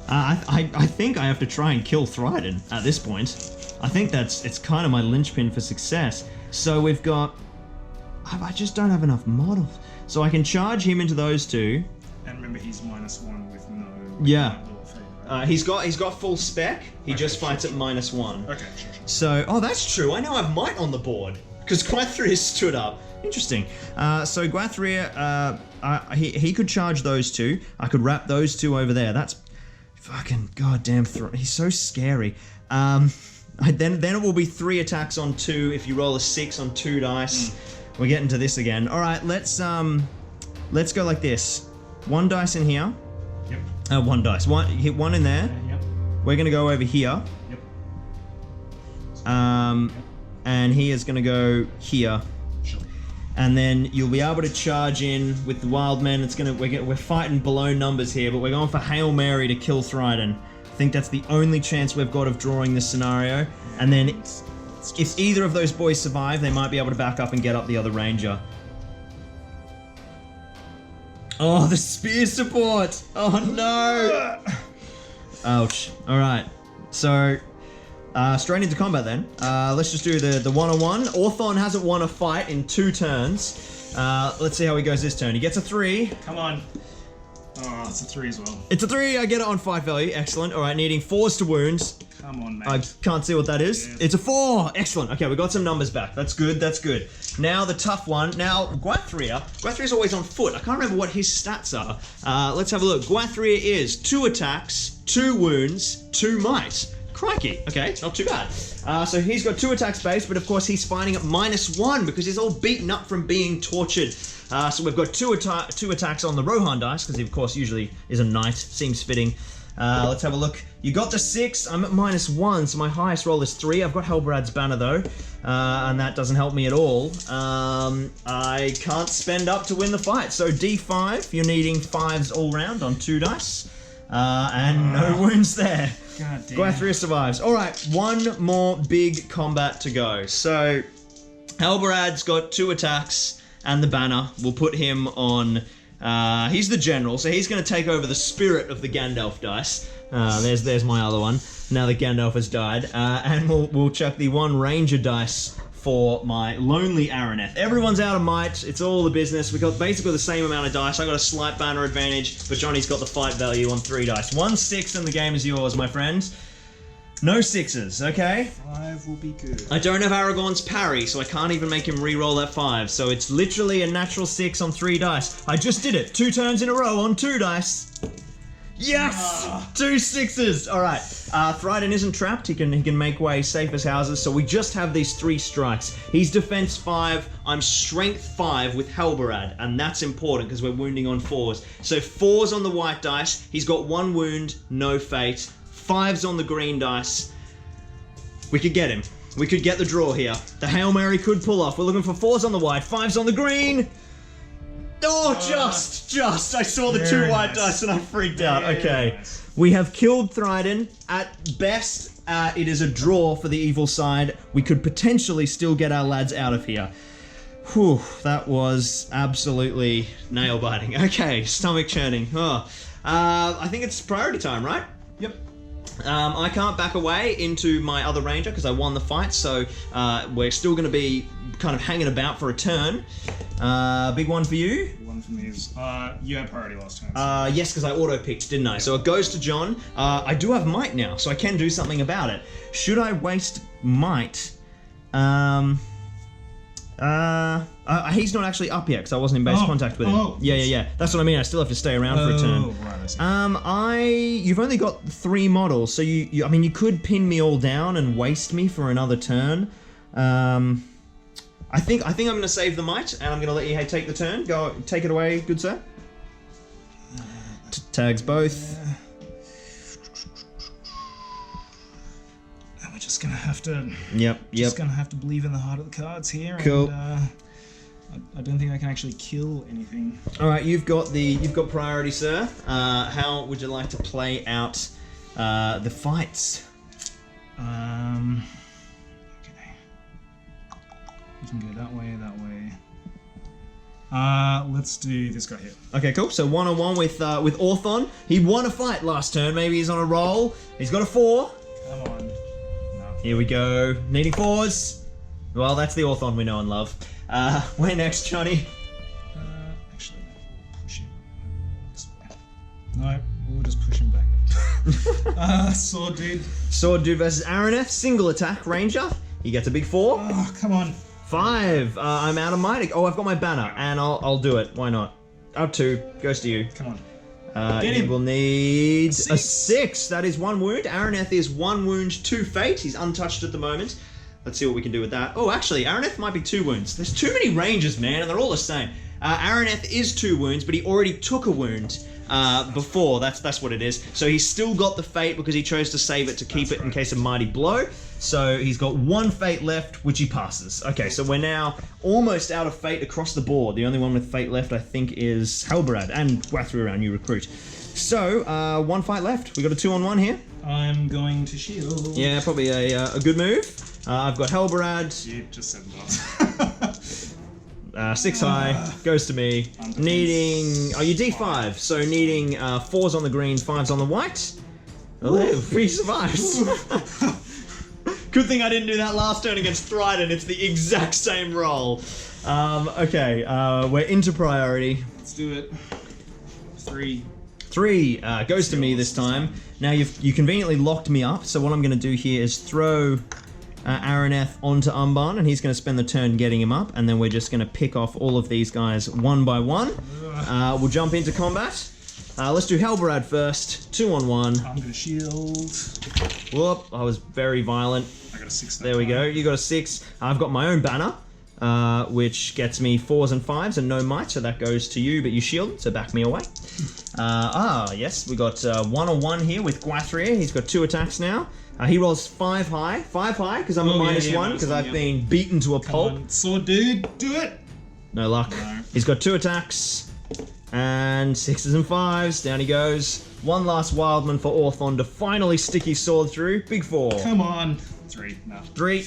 I think I have to try and kill Thryden at this point. I think it's kind of my linchpin for success. So we've got... I just don't have enough models. So I can charge him into those 2. And remember, he's -1 with no... Yeah. Right? He's got full spec. He just fights at -1. Okay, sure. So, oh, that's true. I now have might on the board because Gwathryr stood up. Interesting. So Gwathryr, he could charge those 2. I could wrap those 2 over there. That's fucking goddamn. He's so scary. Then it will be 3 attacks on 2 if you roll a 6 on 2 dice. We're getting to this again. All right, let's go like this. 1 dice in here. Yep. 1 dice. Hit 1 in there. Yep. We're gonna go over here. Yep. And he is gonna go here. Sure. And then you'll be able to charge in with the wild men. We're fighting below numbers here, but we're going for Hail Mary to kill Thryden. I think that's the only chance we've got of drawing this scenario. And then if either of those boys survive, they might be able to back up and get up the other ranger. Oh, the spear support! Oh no! Ouch. Alright. So, straight into combat then. Let's just do the one-on-one. Orthon hasn't won a fight in 2 turns. Let's see how he goes this turn. He gets a 3. Come on. Oh, it's a 3 as well. It's a 3. I get it on fight value. Excellent. All right, needing 4s to wounds. Come on, mate. I can't see what that is. Yeah. It's a 4. Excellent. Okay, we got some numbers back. That's good. That's good. Now the tough one. Now Gwathryr's always on foot. I can't remember what his stats are. Let's have a look. Gwathryr is 2 attacks, 2 wounds, 2 might. Crikey. Okay, not too bad. So he's got 2 attacks base, but of course he's fighting at -1 because he's all beaten up from being tortured. So we've got 2 attacks on the Rohan dice, because he of course usually is a knight. Seems fitting. Let's have a look. You got the 6. I'm at -1, so my highest roll is 3. I've got Helbrad's banner though, and that doesn't help me at all. I can't spend up to win the fight. So D5, you're needing 5s all round on 2 dice. And no wounds there. God damn. Gwathryr survives. Alright, 1 more big combat to go. So, Helbrad's got 2 attacks and the banner. We'll put him on... he's the general, so he's going to take over the spirit of the Gandalf dice. There's my other one. Now that Gandalf has died. And we'll chuck the 1 ranger dice for my lonely Araneth. Everyone's out of might. It's all the business. We got basically the same amount of dice. I got a slight banner advantage, but Johnny's got the fight value on 3 dice. 1 6 and the game is yours, my friends. No 6s, okay? 5 will be good. I don't have Aragorn's parry, so I can't even make him re-roll that 5. So it's literally a natural 6 on 3 dice. I just did it 2 turns in a row on 2 dice. Yes! 2 6s! Alright, Thryden isn't trapped. He can make way safe as houses, so we just have these 3 strikes. He's defense 5, I'm strength 5 with Halberad, and that's important because we're wounding on 4s. So 4s on the white dice, he's got 1 wound, no fate. 5s on the green dice. We could get him. We could get the draw here. The Hail Mary could pull off. We're looking for 4s on the white, 5s on the green. Oh, just. I saw the 2 white dice and I freaked out. Okay. Nice. We have killed Thryden. At best, it is a draw for the evil side. We could potentially still get our lads out of here. Whew, that was absolutely nail-biting. Okay, stomach churning. Oh. I think it's priority time, right? Yep. I can't back away into my other ranger because I won the fight, so we're still going to be kind of hanging about for a turn. Big one for you? One for me is... you had priority last time. Yes, because I auto-picked, didn't I? So it goes to John. I do have might now, so I can do something about it. Should I waste might? He's not actually up yet because I wasn't in base contact with him. Yeah. That's what I mean. I still have to stay around for a turn. Right, I see. You've only got 3 models, so I mean, you could pin me all down and waste me for another turn. I think I'm going to save the might, and I'm going to let you take the turn. Go, take it away, good sir. Tags both. We're just gonna have to. Yep. Just gonna have to believe in the heart of the cards here. Cool. And, I don't think I can actually kill anything. All right, you've got priority, sir. How would you like to play out the fights? Okay. We can go that way. Let's do this guy here. Okay, cool. So 1-on-1 with Orthon. He won a fight last turn. Maybe he's on a roll. He's got a 4. Come on. No. Here we go. Needing 4s. Well, that's the Orthon we know and love. Where next, Johnny? Actually, we'll push him this way. No, we'll just push him back. Sword dude. Sword dude versus Araneth. Single attack, ranger. He gets a big 4. Oh, come on. 5. I'm out of might. Oh, I've got my banner, and I'll do it. Why not? Up 2. Goes to you. Come on. Get him. Will need a 6. That is 1 wound. Araneth is 1 wound, 2 fate. He's untouched at the moment. Let's see what we can do with that. Oh, actually, Araneth might be 2 wounds. There's too many rangers, man, and they're all the same. Araneth is 2 wounds, but he already took a wound before. That's what it is. So he's still got the fate because he chose to save it to keep it in case of mighty blow. So he's got 1 fate left, which he passes. Okay, so we're now almost out of fate across the board. The only one with fate left, I think, is Halberad and Gwathryr, our new recruit. So 1 fight left. We got a 2-on-1 here. I'm going to shield. Yeah, probably a good move. I've got Halberad. You just said that. 6 high, goes to me. Needing... Oh, you D5. So needing 4s on the green, 5s on the white. Oh, he survives. Good thing I didn't do that last turn against Thryden. It's the exact same roll. Okay, we're into priority. Let's do it. 3. 3 goes to me this time. Now you conveniently locked me up, so what I'm going to do here is throw Araneth onto Amban, and he's going to spend the turn getting him up, and then we're just going to pick off all of these guys one by one. We'll jump into combat. Let's do Halberad first. 2-on-1. I'm going to shield. Whoop, I was very violent. I got a 6. There we go. You got a 6. I've got my own banner, which gets me 4s and 5s and no might, so that goes to you, but you shield, so back me away. Yes, we got 1-on-1 here with Gwathryr. He's got 2 attacks now. He rolls 5 high, because I'm a -1, because I've been beaten to a pulp. Sword dude, do it! No luck. No. He's got 2 attacks, and 6s and 5s. Down he goes. One last Wildman for Orthon to finally stick his sword through. Big 4. Come on. 3, no. 3.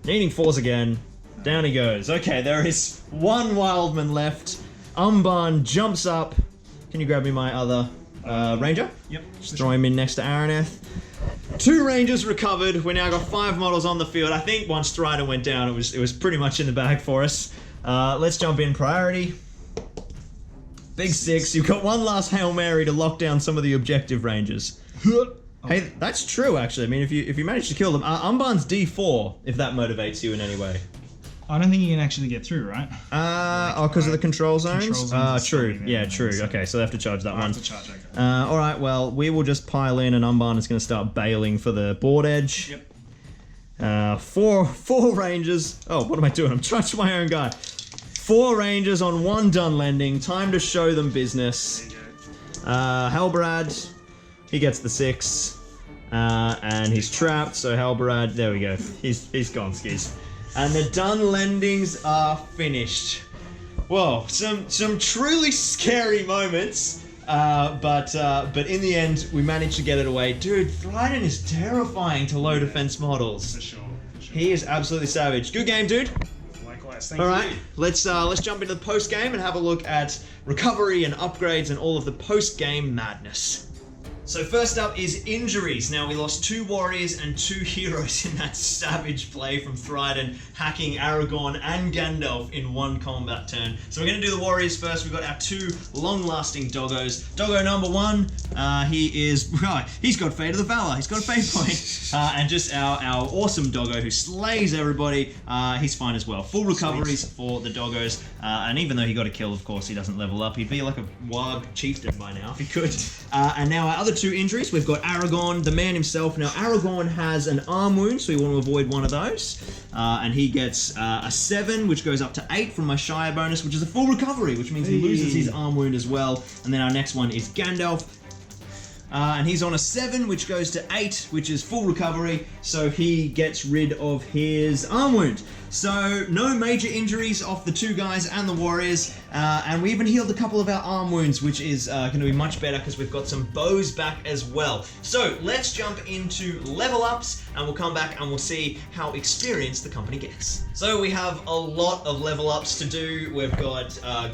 Needing 4s again. Down he goes. Okay, there is 1 Wildman left. Amban jumps up. Can you grab me my other Ranger. Yep. Just throw him in next to Araneth. 2 Rangers recovered. We now got 5 models on the field. I think once Thryden went down, it was pretty much in the bag for us. Let's jump in priority. Big 6. You've got one last Hail Mary to lock down some of the objective Rangers. Hey, that's true actually. I mean, if you manage to kill them, Amban's D4 if that motivates you in any way. I don't think you can actually get through, right? Because of the control zones? Control zones True. Yeah, true. So Okay, so they have to charge that one. have to charge, okay. Alright, well, we will just pile in and Amban is going to start bailing for the board edge. Yep. 4 Rangers. Oh, what am I doing? I'm touching my own guy. 4 Rangers on 1 Dunlanding. Time to show them business. There you go. Halbrad, he gets the 6. And he's trapped, so Halbrad, there we go. He's gone, skis. And the Dunlandings are finished. Whoa, some truly scary moments. But in the end, we managed to get it away. Dude, Thryden is terrifying to low defense models. For sure. He is absolutely savage. Good game, dude. Likewise. Thank All you. right, let's jump into the post game and have a look at recovery and upgrades and all of the post game madness. So first up is injuries. Now we lost 2 warriors and 2 heroes in that savage play from Thryden, hacking Aragorn and Gandalf in 1 combat turn. So we're going to do the warriors first. We've got our 2 long-lasting doggos. Doggo number 1, he's got Fate of the Valor. He's got a Fate point. And just our awesome doggo who slays everybody. He's fine as well. Full recoveries for the doggos. And even though he got a kill, of course, he doesn't level up. He'd be like a Warg Chieftain by now if he could. And now our other 2 injuries, we've got Aragorn, the man himself. Now Aragorn has an arm wound, so we want to avoid one of those. And he gets a 7, which goes up to 8 from my Shire bonus, which is a full recovery, which means he loses his arm wound as well. And then our next one is Gandalf. And he's on a 7, which goes to 8, which is full recovery, so he gets rid of his arm wound. So no major injuries off the 2 guys and the warriors, and we even healed a couple of our arm wounds, which is going to be much better because we've got some bows back as well. So let's jump into level ups, and we'll come back and we'll see how experienced the company gets. So we have a lot of level ups to do. We've got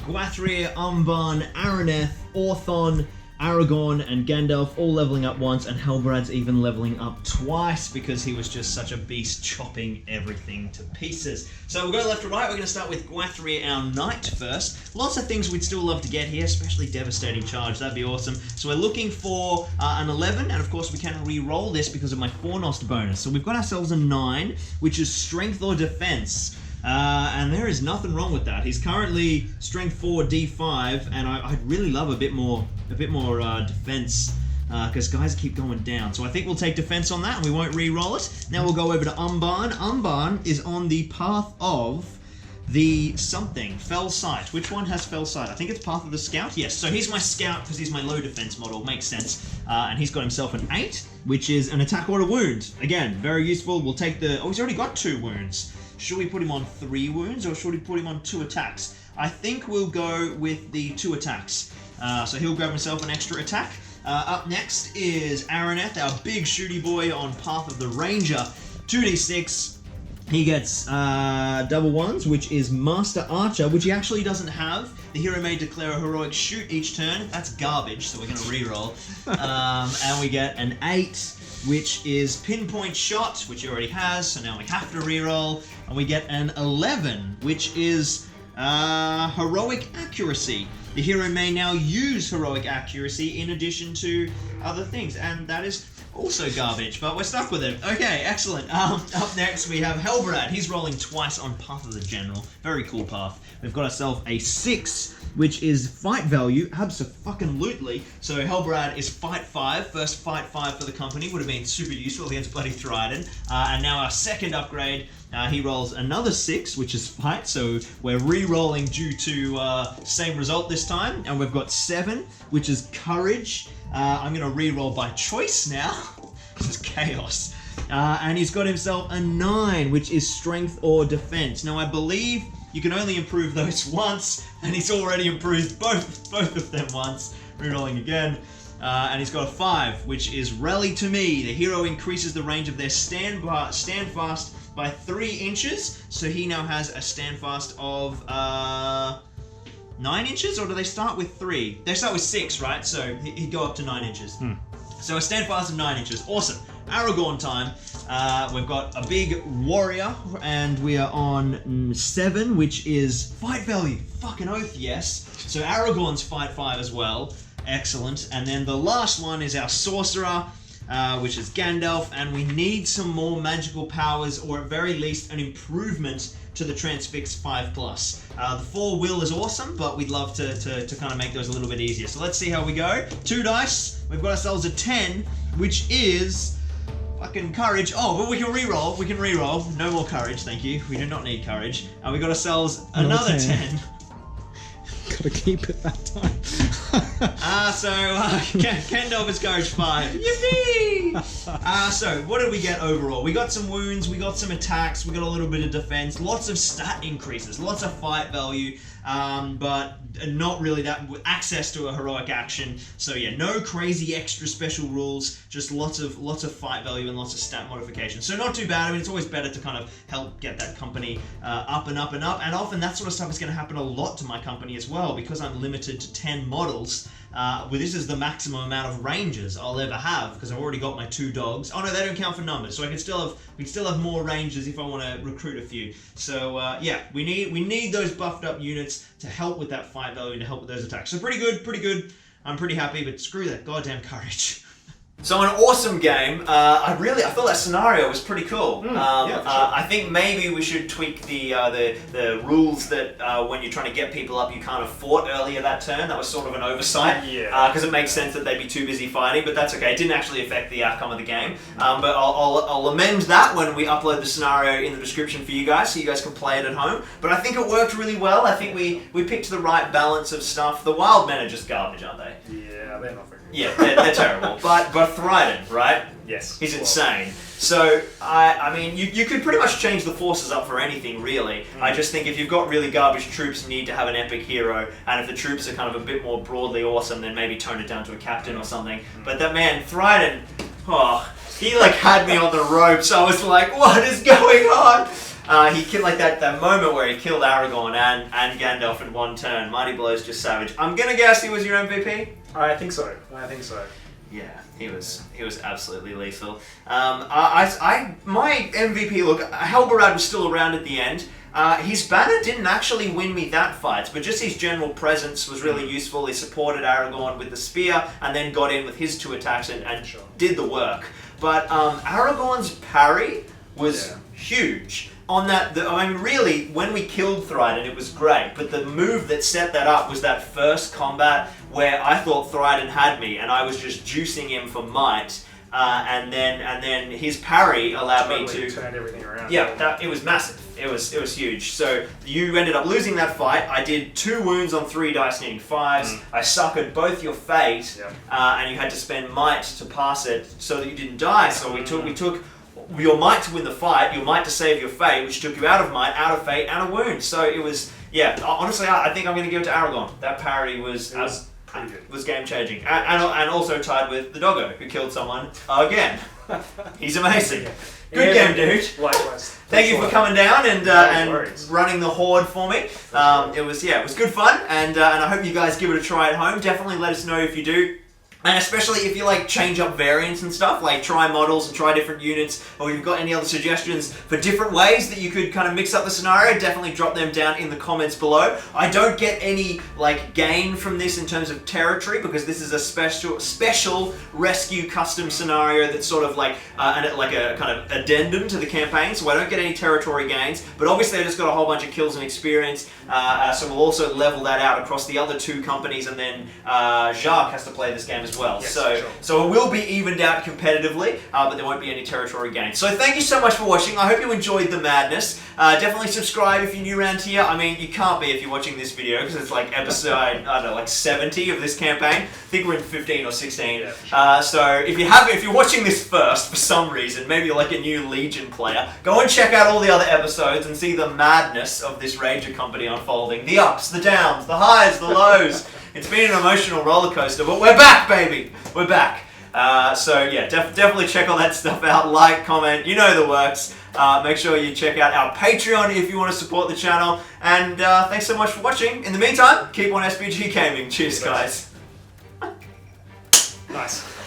Gwathryr, Amban, Araneth, Orthon, Aragorn and Gandalf all leveling up once, and Halbrad's even leveling up twice because he was just such a beast chopping everything to pieces. So we'll go left to right. We're going to start with Gwathryr, our knight first. Lots of things we'd still love to get here, especially Devastating Charge. That'd be awesome. So we're looking for an 11, and of course we can re-roll this because of my Fornost bonus. So we've got ourselves a 9, which is Strength or Defense. And there is nothing wrong with that. He's currently Strength 4 D5, and I'd really love a bit more defense, because guys keep going down. So I think we'll take defense on that, and we won't re-roll it. Now we'll go over to Amban. Amban is on the path of the something, Fell Sight. Which one has Fell Sight? I think it's Path of the Scout. Yes, so he's my scout because he's my low defense model. Makes sense. And he's got himself an 8, which is an attack or a wound. Again, very useful. We'll take the... Oh, he's already got 2 wounds. Should we put him on 3 wounds, or should we put him on 2 attacks? I think we'll go with the 2 attacks. So he'll grab himself an extra attack. Up next is Araneth, our big shooty boy on Path of the Ranger. 2d6. He gets double 1s, which is Master Archer, which he actually doesn't have. The hero may declare a heroic shoot each turn. That's garbage, so we're going to reroll. And we get an 8, which is Pinpoint Shot, which he already has, so now we have to reroll. And we get an 11, which is Heroic Accuracy. The hero may now use Heroic Accuracy in addition to other things, and that is also garbage, but we're stuck with it. Okay, excellent. Up next we have Halbrad. He's rolling twice on Path of the General. Very cool path. We've got ourselves a 6, which is fight value, abso-fucking-lutely. So Halbrad is fight 5. First fight 5 for the company would have been super useful against bloody Thryden. And now our second upgrade, he rolls another 6, which is fight. So we're re-rolling due to same result this time. And we've got 7, which is courage. I'm going to re-roll by choice now. This is chaos. And he's got himself a 9, which is strength or defense. Now I believe you can only improve those once, and he's already improved both of them once. Rerolling again. And he's got a 5, which is Rally to Me. The hero increases the range of their stand fast by 3 inches, so he now has a stand fast of 9 inches, or do they start with 3? They start with 6, right? So he'd go up to 9 inches. So a stand fast of 9 inches. Awesome. Aragorn time. We've got a big warrior, and we are on 7, which is fight value. Fucking oath, yes. So Aragorn's fight 5 as well. Excellent. And then the last one is our sorcerer, which is Gandalf, and we need some more magical powers, or at very least an improvement to the Transfix 5+. The 4 will is awesome, but we'd love to kind of make those a little bit easier. So let's see how we go. 2 dice. We've got ourselves a 10, which is fucking courage. Oh, but we can re-roll. We can re-roll. No more courage, thank you. We do not need courage. We got ourselves another 10. Gotta keep it that time. Gandalf is courage 5. Yippee! So what did we get overall? We got some wounds, we got some attacks, we got a little bit of defense, lots of stat increases, lots of fight value, but not really that access to a heroic action. So yeah, no crazy extra special rules, just lots of fight value and lots of stat modifications. So not too bad. I mean, it's always better to kind of help get that company up and up and up. And often that sort of stuff is going to happen a lot to my company as well, because I'm limited to 10 models. This is the maximum amount of rangers I'll ever have, because I've already got my 2 dogs. Oh no, they don't count for numbers, so we can still have more rangers if I want to recruit a few. So yeah, we need those buffed up units to help with that fight value and to help with those attacks. So pretty good. I'm pretty happy, but screw that goddamn courage. So an awesome game. I thought that scenario was pretty cool. Yeah, for sure. I think maybe we should tweak the rules that when you're trying to get people up, you can't have fought earlier that turn. That was sort of an oversight. Yeah. Because it makes sense that they'd be too busy fighting, but that's okay. It didn't actually affect the outcome of the game. But I'll amend that when we upload the scenario in the description for you guys, so you guys can play it at home. But I think it worked really well. I think we picked the right balance of stuff. The wild men are just garbage, aren't they? Yeah, they're not very good. Yeah, they're terrible. But Thryden, right? Yes. He's insane. So, I mean, you could pretty much change the forces up for anything, really. I just think if you've got really garbage troops, you need to have an epic hero. And if the troops are kind of a bit more broadly awesome, then maybe tone it down to a captain or something. But that man, Thryden, he like had me on the ropes. I was like, what is going on? He killed like that moment where he killed Aragorn and Gandalf in one turn. Mighty Blow's just savage. I'm gonna guess he was your MVP? I think so. Yeah, he was absolutely lethal. My MVP, look, Helberad was still around at the end. His banner didn't actually win me that fight, but just his general presence was really useful. He supported Aragorn with the spear and then got in with his 2 attacks and did the work. But Aragorn's parry was huge. On that, I mean, really, when we killed Thryden, it was great, but the move that set that up was that first combat where I thought Thryden had me, and I was just juicing him for might, and then his parry allowed me to turn everything around. Yeah, it was massive. It was huge. So you ended up losing that fight. I did 2 wounds on 3 dice, needing 5s. I suckered both your fate, and you had to spend might to pass it so that you didn't die. So we took your might to win the fight, your might to save your fate, which took you out of might, out of fate, and a wound. So it was, honestly, I think I'm going to give it to Aragorn. That parry was game changing, and also tied with the doggo who killed someone again. He's amazing. Good game, dude. Likewise. Thank you for coming down and running the horde for me. It was good fun, and I hope you guys give it a try at home. Definitely let us know if you do. And especially if you like change up variants and stuff, like try models and try different units, or you've got any other suggestions for different ways that you could kind of mix up the scenario, definitely drop them down in the comments below. I don't get any like gain from this in terms of territory, because this is a special rescue custom scenario that's sort of like a kind of addendum to the campaign, so I don't get any territory gains, but obviously I just got a whole bunch of kills and experience, so we'll also level that out across the other 2 companies, and then Jacques has to play this game as well. Yes, so it will be evened out competitively, but there won't be any territory gains. So thank you so much for watching. I hope you enjoyed the madness. Definitely subscribe if you're new around here. I mean, you can't be if you're watching this video, because it's like episode, I don't know, like 70 of this campaign. I think we're in 15 or 16. Yeah. So if you're watching this first for some reason, maybe you're like a new Legion player, go and check out all the other episodes and see the madness of this Ranger company unfolding. The ups, the downs, the highs, the lows. It's been an emotional roller coaster, but we're back, baby! We're back. So yeah, definitely check all that stuff out. Like, comment, you know the works. Make sure you check out our Patreon if you want to support the channel. And thanks so much for watching. In the meantime, keep on SPG gaming. Cheers, guys. Nice.